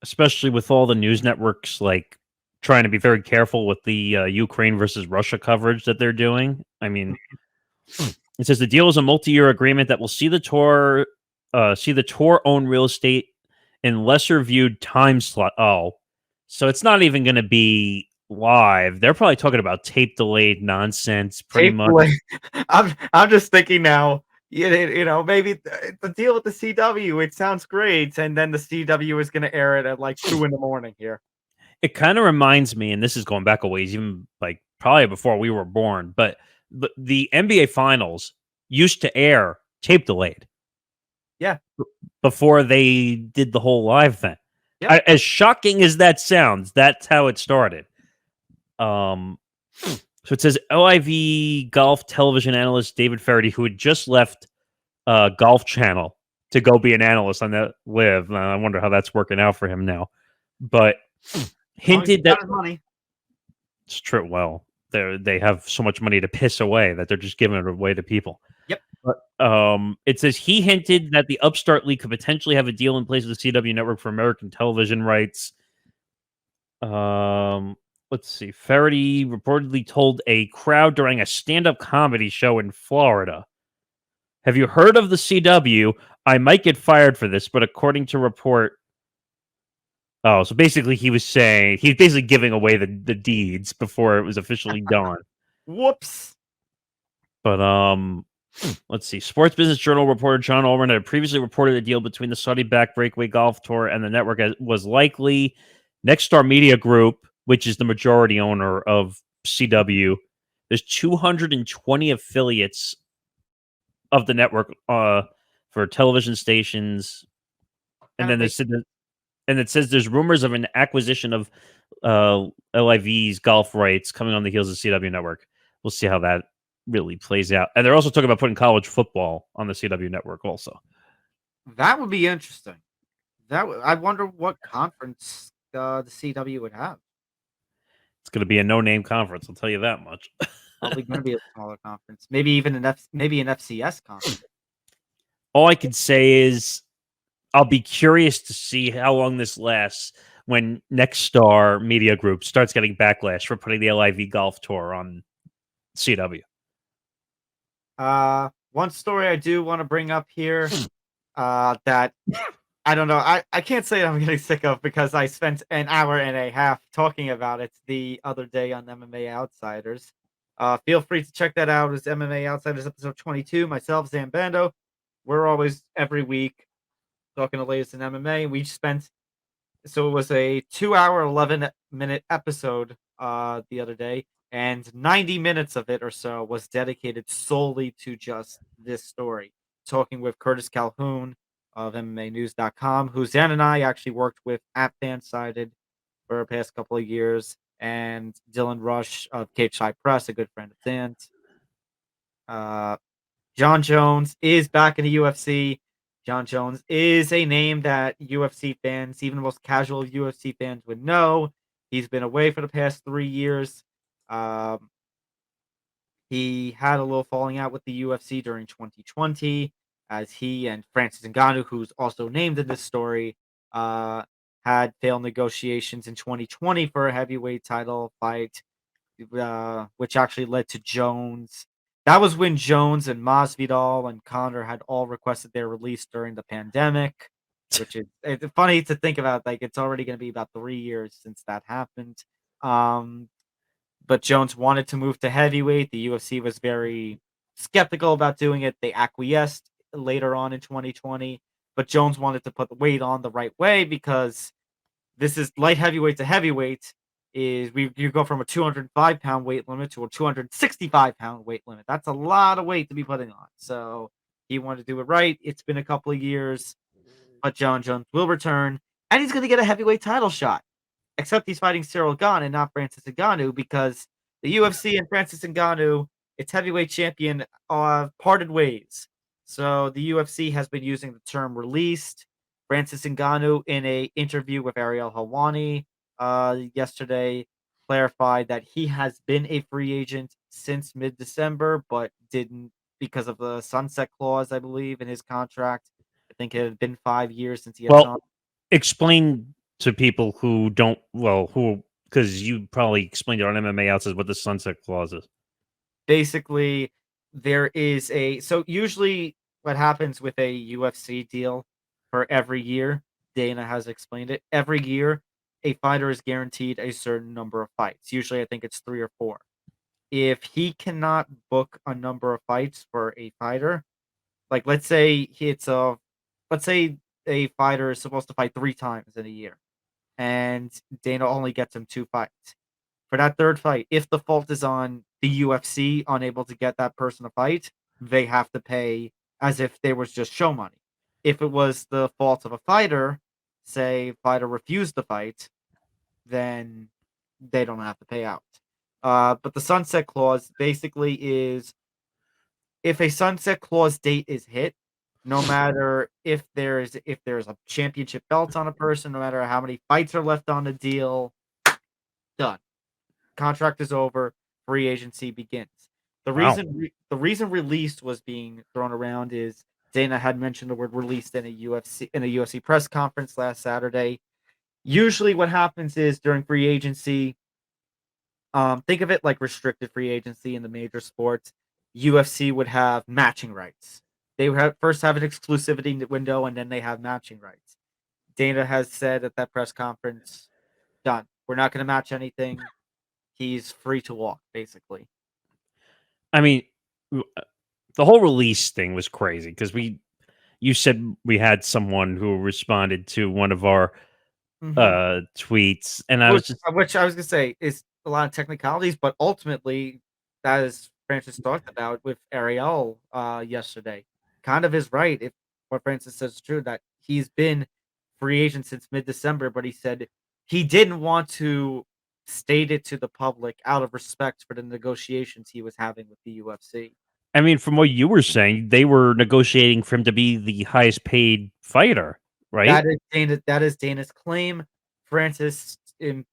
especially with all the news networks like trying to be very careful with the Ukraine versus Russia coverage that they're doing. I mean, it says the deal is a multi-year agreement that will see the tour own real estate in lesser viewed time slot. Oh, so it's not even going to be live. They're probably talking about tape delayed nonsense, pretty Tape much. delay. I'm just thinking now. Maybe the deal with the CW. It sounds great, and then the CW is going to air it at like 2 a.m. here. It kind of reminds me, and this is going back a ways, even like probably before we were born, but the NBA Finals used to air tape delayed. Yeah. Before they did the whole live thing. Yep. As shocking as that sounds, that's how it started. So it says LIV Golf television analyst David Faraday, who had just left Golf Channel to go be an analyst on that Live. I wonder how that's working out for him now. But hinted that money. it's true. Well, they have so much money to piss away that they're just giving it away to people. Yep. But it says he hinted that the Upstart League could potentially have a deal in place with the CW network for American television rights. Let's see. Faraday reportedly told a crowd during a stand-up comedy show in Florida, "Have you heard of the CW? I might get fired for this, but according to report..." Oh, so basically he's basically giving away the deeds before it was officially done. Whoops. But let's see. Sports Business Journal reporter John Allman had previously reported a deal between the Saudi-backed Breakaway Golf Tour and the network was likely. Nexstar Media Group, which is the majority owner of CW, there's 220 affiliates of the network for television stations, and then it says there's rumors of an acquisition of LIV's golf rights coming on the heels of CW network. We'll see how that really plays out. And they're also talking about putting college football on the CW network also. That would be interesting. I wonder what conference the CW would have. It's going to be a no-name conference, I'll tell you that much. Probably going to be a smaller conference. Maybe even an FCS conference. All I can say is I'll be curious to see how long this lasts when Nexstar Media Group starts getting backlash for putting the LIV Golf Tour on CW. One story I do want to bring up here, that I don't know. I can't say I'm getting sick of, because I spent an hour and a half talking about it the other day on MMA Outsiders. Feel free to check that out. It's MMA Outsiders episode 22. Myself, Zambando. We're always every week talking the latest in MMA. So it was a 2-hour, 11-minute episode the other day, and 90 minutes of it or so was dedicated solely to just this story. Talking with Curtis Calhoun of MMAnews.com, who Zan and I actually worked with at Fansided for the past couple of years, and Dylan Rush of Cage Side Press, a good friend of Zan's. Jon Jones is back in the UFC. Jon Jones is a name that UFC fans, even the most casual UFC fans, would know. He's been away for the past 3 years. Um, he had a little falling out with the UFC during 2020, as he and Francis Ngannou, who's also named in this story, uh, had failed negotiations in 2020 for a heavyweight title fight, which actually led to Jones. That was when Jones and Masvidal and Conor had all requested their release during the pandemic, which is it's funny to think about. Like it's already going to be about 3 years since that happened. Um, but Jones wanted to move to heavyweight. The UFC was very skeptical about doing it. They acquiesced later on in 2020, but Jones wanted to put the weight on the right way because this is light heavyweight to heavyweight. You go from a 205-pound weight limit to a 265-pound weight limit. That's a lot of weight to be putting on. So he wanted to do it right. It's been a couple of years, but Jon Jones will return, and he's going to get a heavyweight title shot. Except he's fighting Ciryl Gane and not Francis Ngannou because the UFC and Francis Ngannou, its heavyweight champion, parted ways. So the UFC has been using the term released. Francis Ngannou, in a interview with Ariel Helwani yesterday, clarified that he has been a free agent since mid-December, but didn't because of the sunset clause, I believe, in his contract. I think it had been 5 years since he had signed. Well, explain to people who don't, because you probably explained it on MMA Outside what the sunset clause is. Basically, there is so usually what happens with a UFC deal for every year, Dana has explained it. Every year, a fighter is guaranteed a certain number of fights. Usually, I think it's 3 or 4. If he cannot book a number of fights for a fighter, like let's say a fighter is supposed to fight 3 times in a year, and Dana only gets him 2 fights. For that third fight, if the fault is on the UFC unable to get that person a fight, they have to pay as if there was just show money. If it was the fault of a fighter, say fighter refused the fight, then they don't have to pay out. But the sunset clause basically is if a sunset clause date is hit, no matter if there's a championship belt on a person, no matter how many fights are left on the deal, done. Contract is over, free agency begins. Wow. The reason released was being thrown around is Dana had mentioned the word released in a UFC press conference last Saturday. Usually what happens is during free agency, think of it like restricted free agency in the major sports. UFC would have matching rights. They would first have an exclusivity window and then they have matching rights. Dana has said at that press conference, done. We're not going to match anything. He's free to walk, basically. I mean, the whole release thing was crazy because you said we had someone who responded to one of our tweets, and I was just Which I was gonna say is a lot of technicalities, but ultimately, as Francis talked about with Ariel yesterday, kind of is right if what Francis says is true that he's been free agent since mid-December, but he said he didn't want to state it to the public out of respect for the negotiations he was having with the UFC. I mean, from what you were saying, they were negotiating for him to be the highest paid fighter, right? That is Dana's claim. Francis, in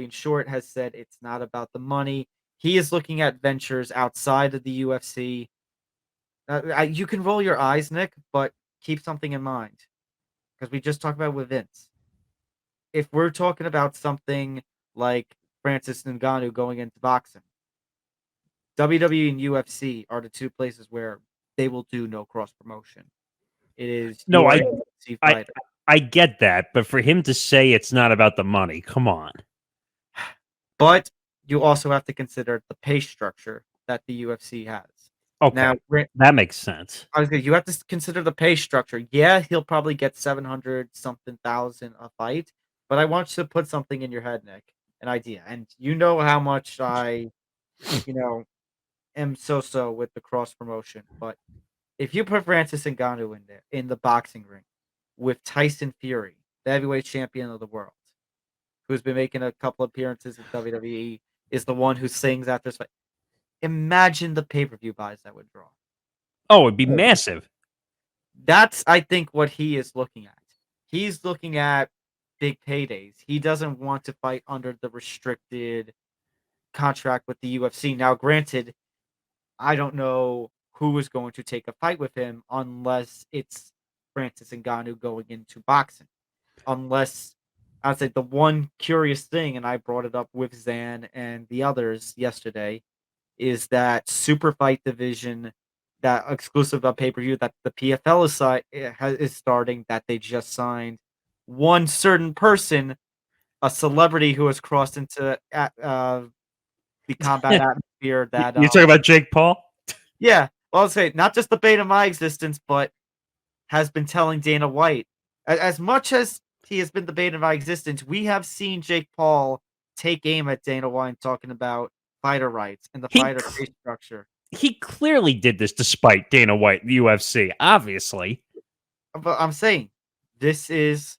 short, has said it's not about the money. He is looking at ventures outside of the UFC. You can roll your eyes, Nick, but keep something in mind because we just talked about it with Vince. If we're talking about something like Francis Ngannou going into boxing, WWE and UFC are the 2 places where they will do no cross promotion. It is No, your I UFC I fighter. I get that, but for him to say it's not about the money, come on. But you also have to consider the pay structure that the UFC has. Okay, Now, that makes sense. you have to consider the pay structure. Yeah, he'll probably get 700 something thousand a fight, but I want you to put something in your head, Nick, an idea. And you know how much I, you know, am so with the cross promotion. But if you put Francis Ngannou in there in the boxing ring with Tyson Fury, the heavyweight champion of the world, who's been making a couple appearances in WWE, is the one who sings after his fight. imagine the pay-per-view buys that would draw. Oh, it'd be massive. That's, I think, what he is looking at. He's looking at big paydays. He doesn't want to fight under the restricted contract with the UFC. Now, granted, I don't know who is going to take a fight with him unless it's Francis Ngannou going into boxing. Unless, I'd say the one curious thing, and I brought it up with Zan and the others yesterday, is that super fight division, that exclusive pay-per-view that the PFL is starting, that they just signed one certain person, a celebrity who has crossed into the combat atmosphere. That You're talking about Jake Paul? yeah, well, I'll say not just the bane of my existence, but has been telling Dana White, as much as he has been the bane of my existence, we have seen Jake Paul take aim at Dana White talking about fighter rights and the fighter pay structure. He clearly did this despite Dana White and the UFC, obviously. But I'm saying this is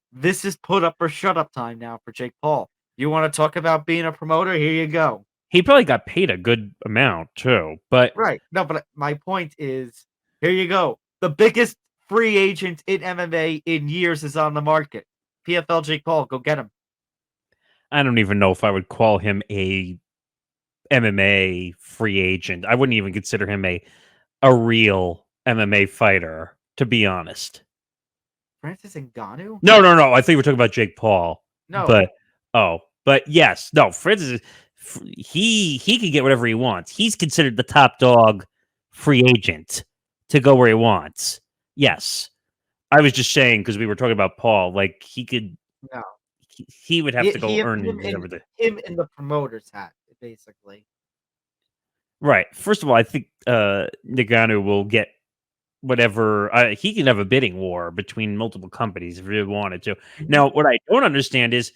put up or shut up time now for Jake Paul. You want to talk about being a promoter? Here you go. He probably got paid a good amount too, but Right. No, but my point is, here you go. The biggest free agent in MMA in years is on the market. PFL Jake Paul, go get him. I don't even know if I would call him a MMA free agent. I wouldn't even consider him a real MMA fighter, to be honest. Francis Ngannou? No. I think we're talking about Jake Paul. No. But yes, no. Francis, he can get whatever he wants. He's considered the top dog free agent to go where he wants. Yes, I was just saying because we were talking about Paul. Like he could. No. He would have to go earn him in the promoter's hat, basically. Right. First of all, I think Ngannou will get whatever he can have a bidding war between multiple companies if he wanted to. Now, what I don't understand is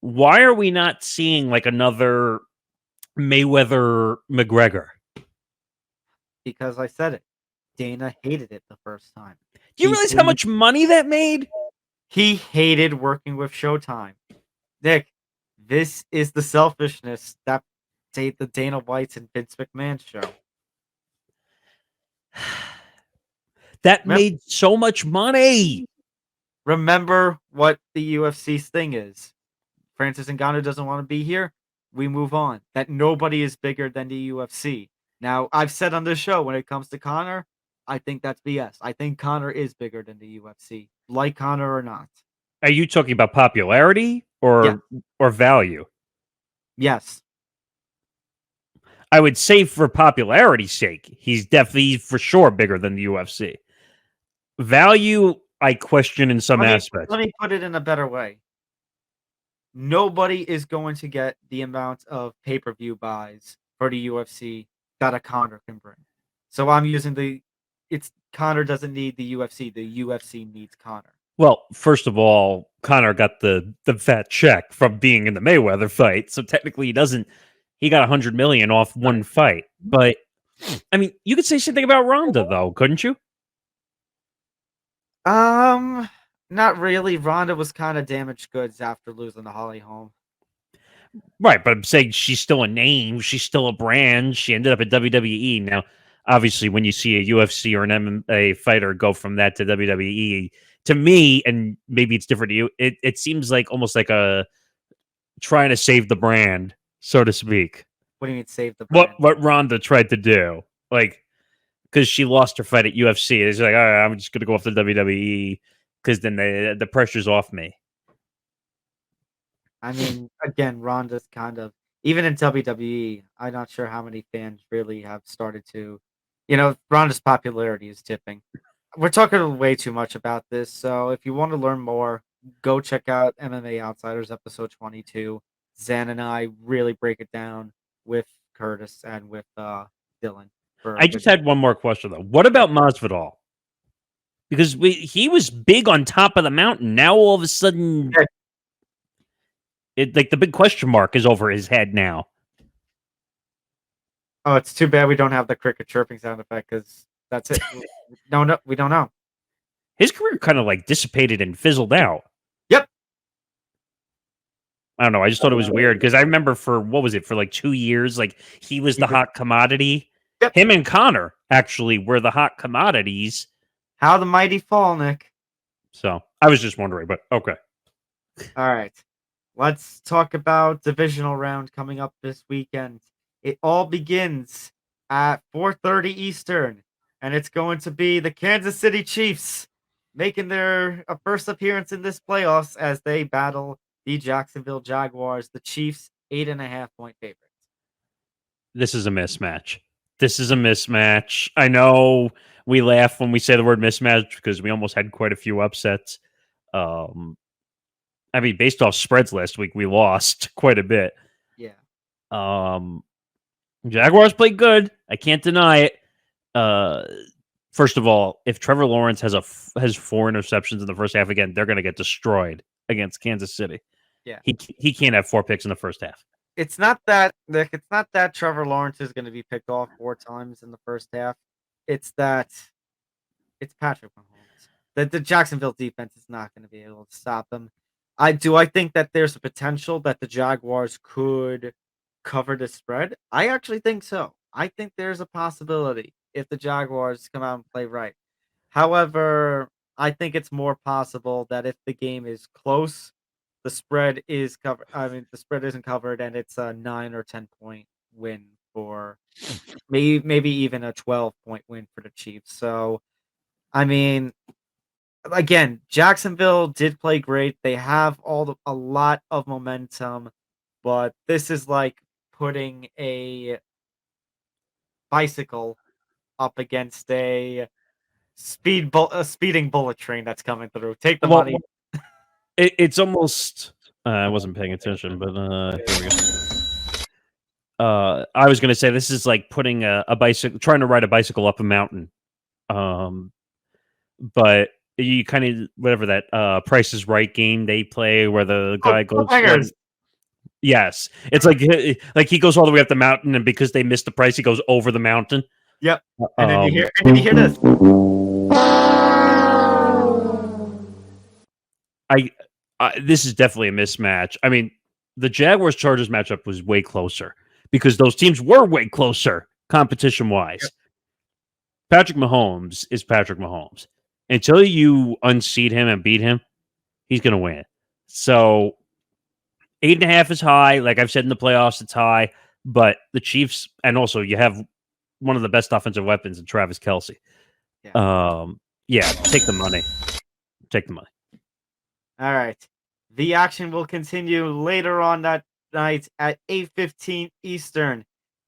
why are we not seeing like another Mayweather McGregor? Because I said it. Dana hated it the first time. Do you realize how much money that made? He hated working with Showtime. Nick, this is the selfishness that the Dana White's and Vince McMahon show. That made so much money. Remember what the UFC's thing is. Francis Ngannou doesn't want to be here. We move on. That nobody is bigger than the UFC. Now, I've said on this show, when it comes to Conor, I think that's BS. I think Conor is bigger than the UFC. Like Conor or not. Are you talking about popularity or value? Yes. I would say for popularity's sake, he's definitely for sure bigger than the UFC. Value, I question in some aspects. Let me put it in a better way. Nobody is going to get the amount of pay-per-view buys for the UFC that a Conor can bring. So I'm using Conor doesn't need the UFC. The UFC needs Conor. Well, first of all, Conor got the fat check from being in the Mayweather fight, so technically he doesn't. He got $100 million off one fight, but I mean, you could say something about Ronda, though, couldn't you? Not really. Ronda was kind of damaged goods after losing to Holly Holm. Right, but I'm saying she's still a name. She's still a brand. She ended up at WWE. Now, obviously, when you see a UFC or an MMA fighter go from that to WWE, to me, and maybe it's different to you, it seems like almost like a trying to save the brand, so to speak. What do you mean save the brand? What Ronda tried to do, like, because she lost her fight at UFC, it's like, all right, I'm just gonna go off the WWE because then the pressure's off me. I mean, again, Ronda's kind of, even in WWE, I'm not sure how many fans really have started to, Ronda's popularity is tipping. We're talking way too much about this, so if you want to learn more, go check out MMA Outsiders episode 22. Zan and I really break it down with Curtis and with Dylan. I just had one more question, though. What about Masvidal? Because he was big on top of the mountain. Now, all of a sudden, the big question mark is over his head now. Oh, it's too bad we don't have the cricket chirping sound effect, because that's it. No, we don't know. His career kind of like dissipated and fizzled out. Yep. I don't know. I just thought it was weird because I remember for like 2 years, like he was the hot commodity. Yep. Him and Connor actually were the hot commodities. How the mighty fall, Nick. So I was just wondering, but okay. All right. Let's talk about divisional round coming up this weekend. It all begins at 4:30 Eastern, and it's going to be the Kansas City Chiefs making their first appearance in this playoffs as they battle the Jacksonville Jaguars. The Chiefs 8.5-point favorites. This is a mismatch. I know we laugh when we say the word mismatch because we almost had quite a few upsets. I mean, based off spreads last week, we lost quite a bit. Yeah. Jaguars played good. I can't deny it. First of all, if Trevor Lawrence has 4 interceptions in the first half again, they're going to get destroyed against Kansas City. Yeah. He can't have 4 picks in the first half. It's not that, Nick. It's not that Trevor Lawrence is going to be picked off 4 times in the first half. It's that it's Patrick Mahomes. The Jacksonville defense is not going to be able to stop them. I think that there's a potential that the Jaguars could cover the spread. I actually think so. I think there's a possibility if the Jaguars come out and play right. However, I think it's more possible that if the game is close, the spread is covered. I mean, the spread isn't covered, and it's a 9 or 10-point win for maybe even a 12-point win for the Chiefs. So, I mean, again, Jacksonville did play great. They have a lot of momentum, but this is like putting a bicycle up against a speeding bullet train that's coming through. Take the money. It's almost. I wasn't paying attention, but here we go. I was going to say this is like putting a bicycle, trying to ride a bicycle up a mountain. But you kind of whatever that Price is Right game they play where the guy goes. Yes, it's like he goes all the way up the mountain, and because they missed the price, he goes over the mountain. Yep, and then you hear this. This is definitely a mismatch. I mean, the Jaguars Chargers matchup was way closer because those teams were way closer competition wise. Yep. Patrick Mahomes is Patrick Mahomes. Until you unseat him and beat him, he's going to win. So 8.5 is high. Like I've said in the playoffs, it's high. But the Chiefs, and also you have one of the best offensive weapons in Travis Kelce. Yeah, take the money. Take the money. All right. The action will continue later on that night at 8:15 Eastern.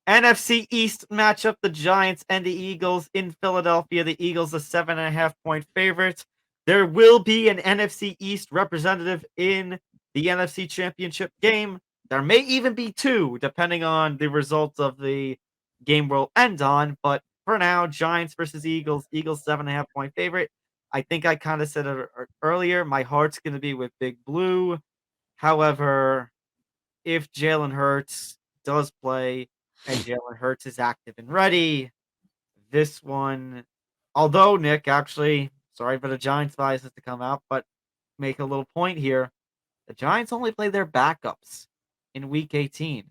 NFC East matchup, the Giants and the Eagles in Philadelphia. The Eagles a 7.5-point favorite. There will be an NFC East representative in the NFC Championship game. There may even be 2, depending on the results of the game we'll end on. But for now, Giants versus Eagles. Eagles 7.5-point favorite. I think I kind of said it earlier. My heart's going to be with Big Blue. However, if Jalen Hurts does play and Jalen Hurts is active and ready, this one, although Nick, actually, sorry for the Giants bias to come out, but make a little point here. The Giants only played their backups in Week 18,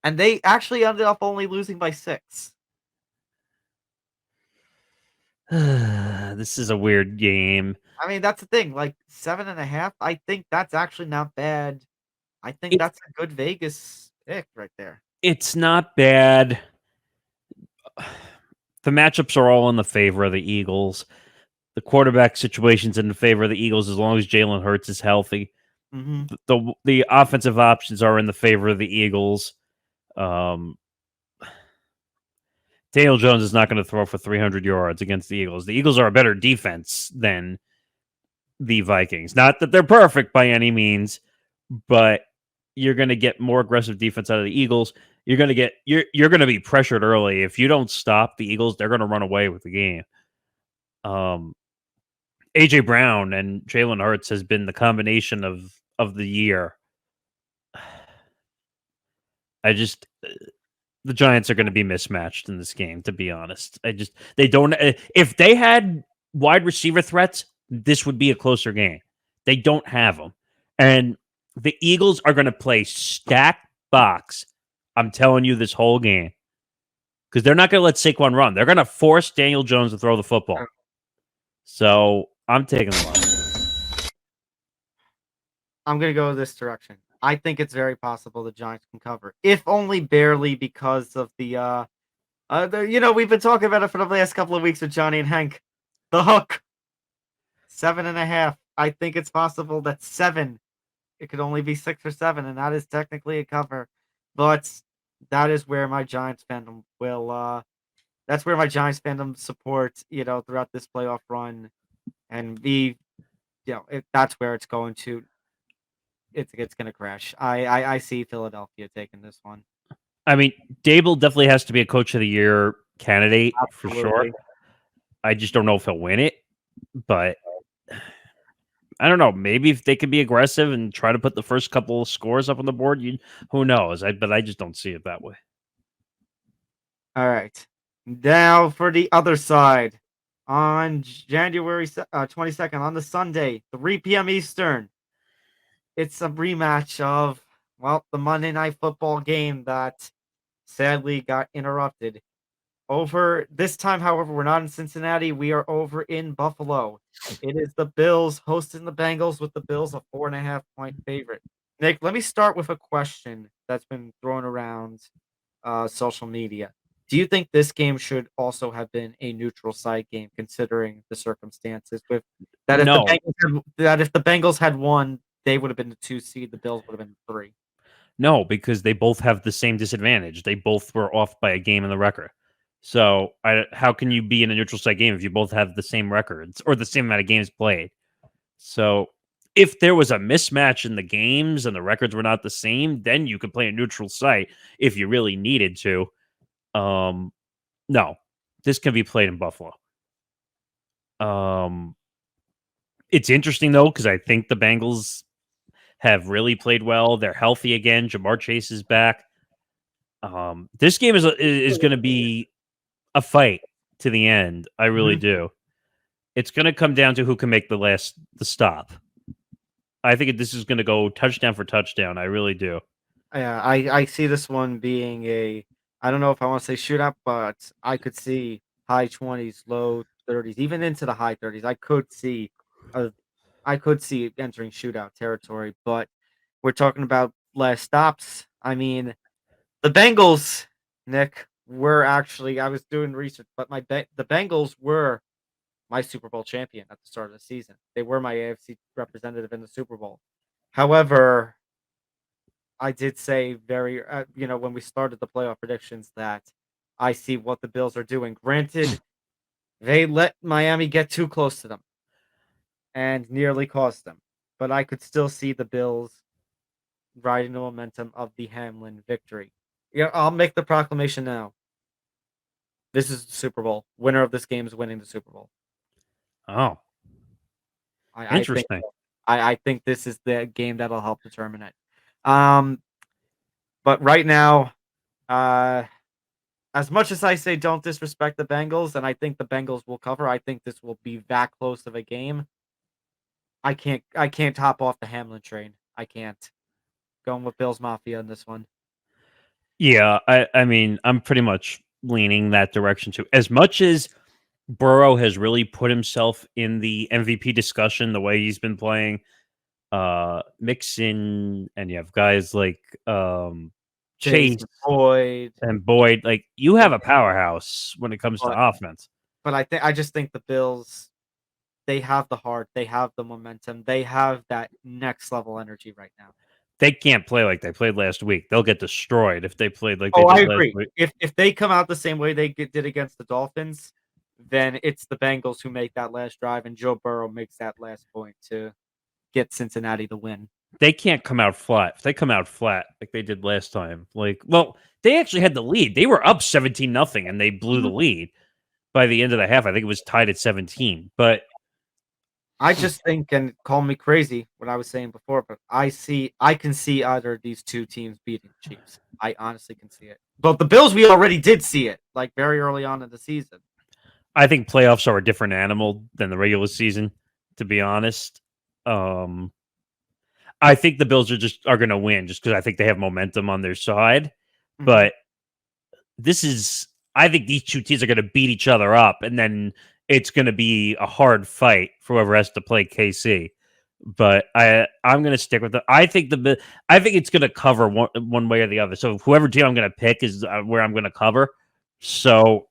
and they actually ended up only losing by 6. This is a weird game. I mean, that's the thing. Like 7.5, I think that's actually not bad. I think that's a good Vegas pick right there. It's not bad. The matchups are all in the favor of the Eagles. The quarterback situation's in the favor of the Eagles as long as Jalen Hurts is healthy. Mm-hmm. The offensive options are in the favor of the Eagles. Daniel Jones is not going to throw for 300 yards against the Eagles. The Eagles are a better defense than the Vikings. Not that they're perfect by any means, but you're going to get more aggressive defense out of the Eagles. You're going to be pressured early. If you don't stop the Eagles, they're going to run away with the game. AJ Brown and Jalen Hurts has been the combination of the year. The Giants are going to be mismatched in this game, to be honest. They don't. If they had wide receiver threats, this would be a closer game. They don't have them. And The Eagles are going to play stack box. I'm telling you this whole game. Because they're not going to let Saquon run. They're going to force Daniel Jones to throw the football. So I'm taking them off. I'm going to go this direction. I think it's very possible the Giants can cover, if only barely because of the we've been talking about it for the last couple of weeks with Johnny and Hank. The hook. 7.5. I think it's possible that 7. It could only be 6 or 7, and that is technically a cover. But that is where my Giants fandom will. That's where my Giants fandom supports. Throughout this playoff run, and that's where it's going to. It's going to crash. I see Philadelphia taking this one. I mean, Dable definitely has to be a Coach of the Year candidate for sure. I just don't know if he'll win it, but I don't know. Maybe if they could be aggressive and try to put the first couple of scores up on the board, who knows? But I just don't see it that way. All right. Now for the other side. On January 22nd, on the Sunday, 3 p.m. Eastern, it's a rematch of, the Monday Night Football game that sadly got interrupted. Over this time, however, we're not in Cincinnati. We are over in Buffalo. It is the Bills hosting the Bengals, with the Bills a 4.5-point favorite. Nick, let me start with a question that's been thrown around social media. Do you think this game should also have been a neutral site game, considering the circumstances? With that, if the Bengals had won, they would have been the 2 seed. The Bills would have been 3. No, because they both have the same disadvantage. They both were off by a game in the record. So how can you be in a neutral site game if you both have the same records or the same amount of games played? So if there was a mismatch in the games and the records were not the same, then you could play a neutral site if you really needed to. No, this can be played in Buffalo. It's interesting though, because I think the Bengals have really played well. They're healthy again. Jamar Chase is back. This game is going to be a fight to the end. I really do. It's going to come down to who can make the stop. I think this is going to go touchdown for touchdown. I really do. Yeah, I see this one being I don't know if I want to say shootout, but I could see high 20s, low 30s, even into the high 30s. I could see entering shootout territory, but we're talking about last stops. I mean, the Bengals, Nick, were actually, I was doing research, but the Bengals were my Super Bowl champion at the start of the season. They were my AFC representative in the Super Bowl. However, I did say when we started the playoff predictions, that I see what the Bills are doing. Granted, they let Miami get too close to them and nearly cost them, but I could still see the Bills riding the momentum of the Hamlin victory. Yeah, I'll make the proclamation now. This is the Super Bowl. Winner of this game is winning the Super Bowl. Oh, interesting. I think this is the game that'll help determine it. But right now, as much as I say don't disrespect the Bengals, and I think the Bengals will cover, I think this will be that close of a game. I can't hop off the Hamlin train. I can't. Going with Bills Mafia in this one. Yeah, I mean, I'm pretty much leaning that direction too. As much as Burrow has really put himself in the MVP discussion, the way he's been playing, Mixon, and you have guys like Chase and Boyd. Like, you have a powerhouse when it comes to offense. But I just think the Bills, they have the heart, they have the momentum, they have that next level energy right now. They can't play like they played last week. They'll get destroyed if they played like they did I agree. last week. If they come out the same way they did against the Dolphins, then it's the Bengals who make that last drive, and Joe Burrow makes that last point to get Cincinnati the win. They can't come out flat. If they come out flat like they did last time, they actually had the lead. They were up 17-0, and they blew the lead by the end of the half. I think it was tied at 17. But I just think, and call me crazy, what I was saying before, but I can see either of these two teams beating the Chiefs. I honestly can see it. But the Bills, we already did see it, like very early on in the season. I think playoffs are a different animal than the regular season, to be honest. I I think the Bills are going to win just because I think they have momentum on their side. Mhm. But I think these two teams are going to beat each other up, and then it's going to be a hard fight for whoever has to play KC. But I'm going to stick with it. I think it's going to cover one way or the other. So whoever team I'm going to pick is where I'm going to cover. So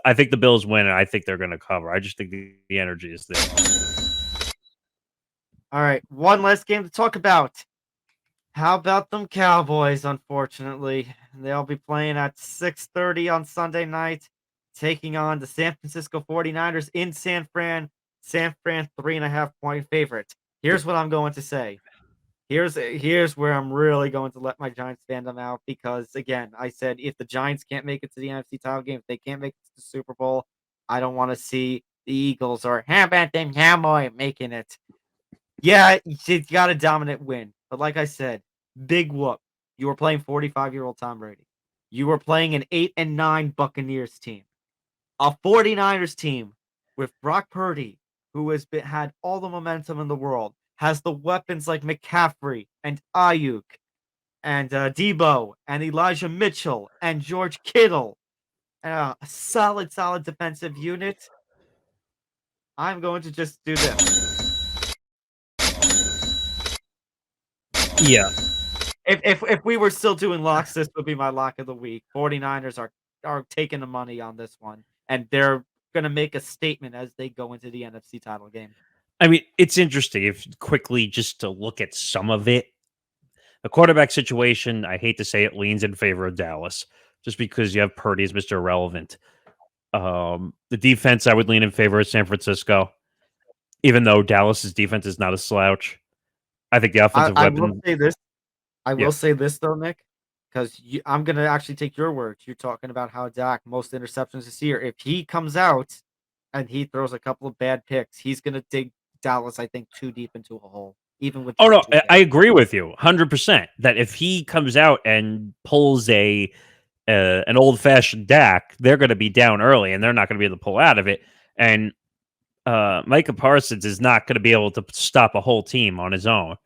I think the Bills win, and I think they're going to cover. I just think the energy is there. All right, one last game to talk about. How about them Cowboys, unfortunately? They'll be playing at 6:30 on Sunday night, taking on the San Francisco 49ers in San Fran. San Fran 3.5-point favorite. Here's what I'm going to say. Here's where I'm really going to let my Giants fandom out because, again, I said if the Giants can't make it to the NFC title game, if they can't make it to the Super Bowl, I don't want to see the Eagles or how about them Cowboys making it. Yeah, you got a dominant win. But like I said, big whoop. You were playing 45-year-old Tom Brady. You were playing an 8-9 Buccaneers team. A 49ers team with Brock Purdy, who had all the momentum in the world, has the weapons like McCaffrey and Ayuk and Debo and Elijah Mitchell and George Kittle. A solid defensive unit. I'm going to just do this. Yeah. If we were still doing locks, this would be my lock of the week. 49ers are taking the money on this one, and they're going to make a statement as they go into the NFC title game. I mean, it's interesting if quickly just to look at some of it. The quarterback situation, I hate to say it, leans in favor of Dallas just because you have Purdy as Mr. Irrelevant. The defense, I would lean in favor of San Francisco, even though Dallas's defense is not a slouch. I think the offensive I weapon. will say this. I will say this though, Nick, because I'm gonna actually take your words. You're talking about how Dak most interceptions this year. If he comes out and he throws a couple of bad picks, he's gonna dig Dallas, I think, too deep into a hole. Even with Oh no, I agree with you 100% that if he comes out and pulls an old fashioned Dak, they're going to be down early and they're not going to be able to pull out of it. And Micah Parsons is not going to be able to stop a whole team on his own.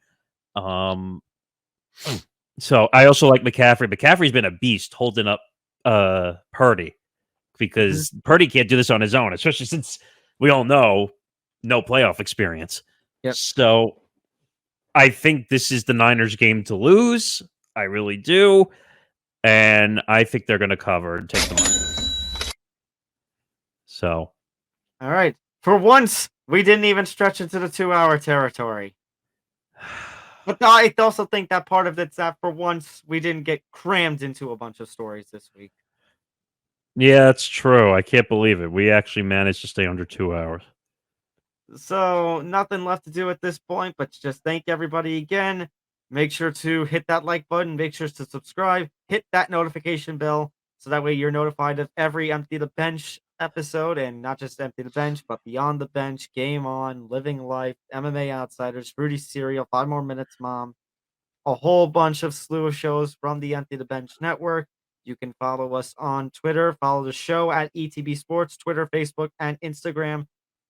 So I also like McCaffrey. McCaffrey's been a beast holding up Purdy because Purdy can't do this on his own, especially since we all know no playoff experience. Yep. So I think this is the Niners game to lose. I really do. And I think they're going to cover and take the money. So. All right. For once, we didn't even stretch into the 2-hour territory. But I also think that part of it's that for once, we didn't get crammed into a bunch of stories this week. Yeah, that's true. I can't believe it. We actually managed to stay under 2 hours. So nothing left to do at this point, but just thank everybody again. Make sure to hit that like button. Make sure to subscribe. Hit that notification bell so that way you're notified of every Empty the Bench episode, and not just Empty the Bench, but Beyond the Bench, Game On, Living Life, MMA Outsiders, Fruity Cereal, 5 More Minutes Mom, a whole bunch of slew of shows from the Empty the Bench network. You can follow us on Twitter. Follow the show at ETB Sports, Twitter, Facebook, and Instagram.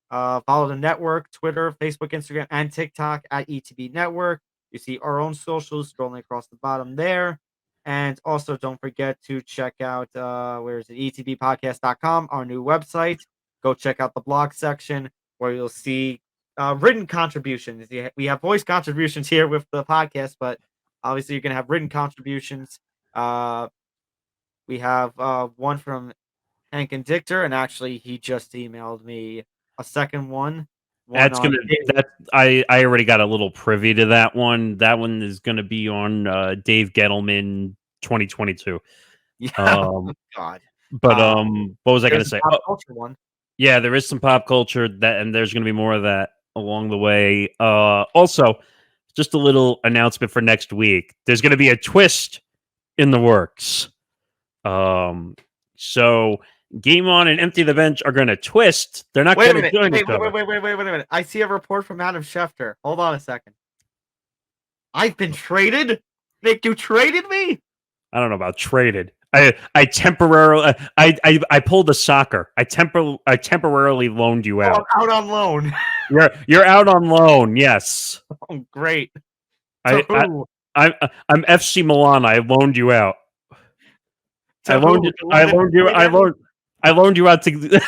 Follow the network, Twitter, Facebook, Instagram, and TikTok at ETB Network. You see our own socials scrolling across the bottom there. And also don't forget to check out, etbpodcast.com, our new website. Go check out the blog section where you'll see written contributions. We have voice contributions here with the podcast, but obviously you're going to have written contributions. We have one from Hank and Dictor, and actually he just emailed me a second one. That's gonna. I already got a little privy to that one. That one is gonna be on Dave Gettleman 2022. Yeah. God. But what was I gonna say? Pop culture one. Yeah, there is some pop culture and there's gonna be more of that along the way. Also, just a little announcement for next week. There's gonna be a twist in the works. So Game On and Empty the Bench are going to twist. They're not going to join each other. Wait a minute. I see a report from Adam Schefter. Hold on a second. I've been traded? Nick, you traded me? I don't know about traded. I temporarily I pulled a soccer. I temporarily loaned you out. Oh, I'm out on loan. You're out on loan. Yes. Oh, great. To I, who? I'm FC Milan. I loaned you out. To I loaned who? you. To I London loaned you. Stadium? I loaned you out to.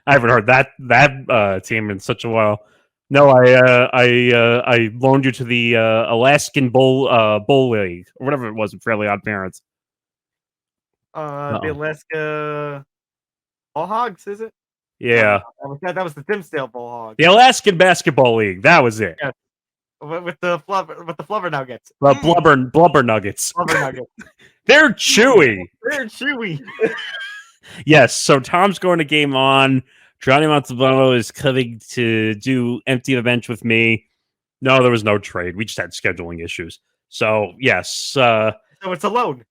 I haven't heard that team in such a while. No, I loaned you to the Alaskan Bowl League or whatever it was in Fairly Odd Parents. The Alaska Ball Hogs, is it? Yeah, That was the Dimsdale Ball Hogs. the Alaskan Basketball League. That was it. Yeah. With the flubber nuggets. Blubber Nuggets. Flubber nuggets. They're chewy. They're chewy. Yes. So Tom's going to Game On. Johnny Montalbano is coming to do Empty the Bench with me. No, there was no trade. We just had scheduling issues. So yes, So it's a loan.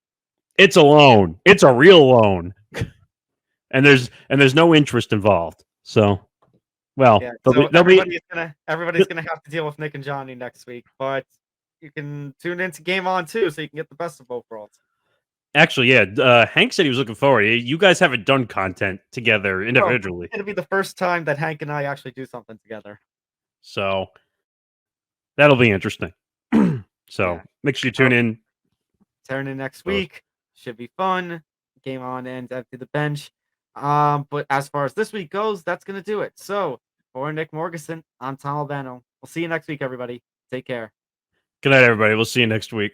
it's a loan. It's a real loan, and there's no interest involved. So, well, Yeah. there'll So be everybody's gonna have to deal with Nick and Johnny next week, but you can tune into Game On too, so you can get the best of both worlds. actually, yeah. Hank said he was looking forward. You guys haven't done content together individually, It'll be the first time that Hank and I actually do something together. so that'll be interesting. So Yeah. make sure you tune in. Turn in next week. Should be fun. Game On and Empty the Bench. But as far as this week goes, that's gonna do it. So for Nick Morgasen, I'm Tom Albano. We'll see you next week, everybody. Take care. Good night, everybody. We'll see you next week.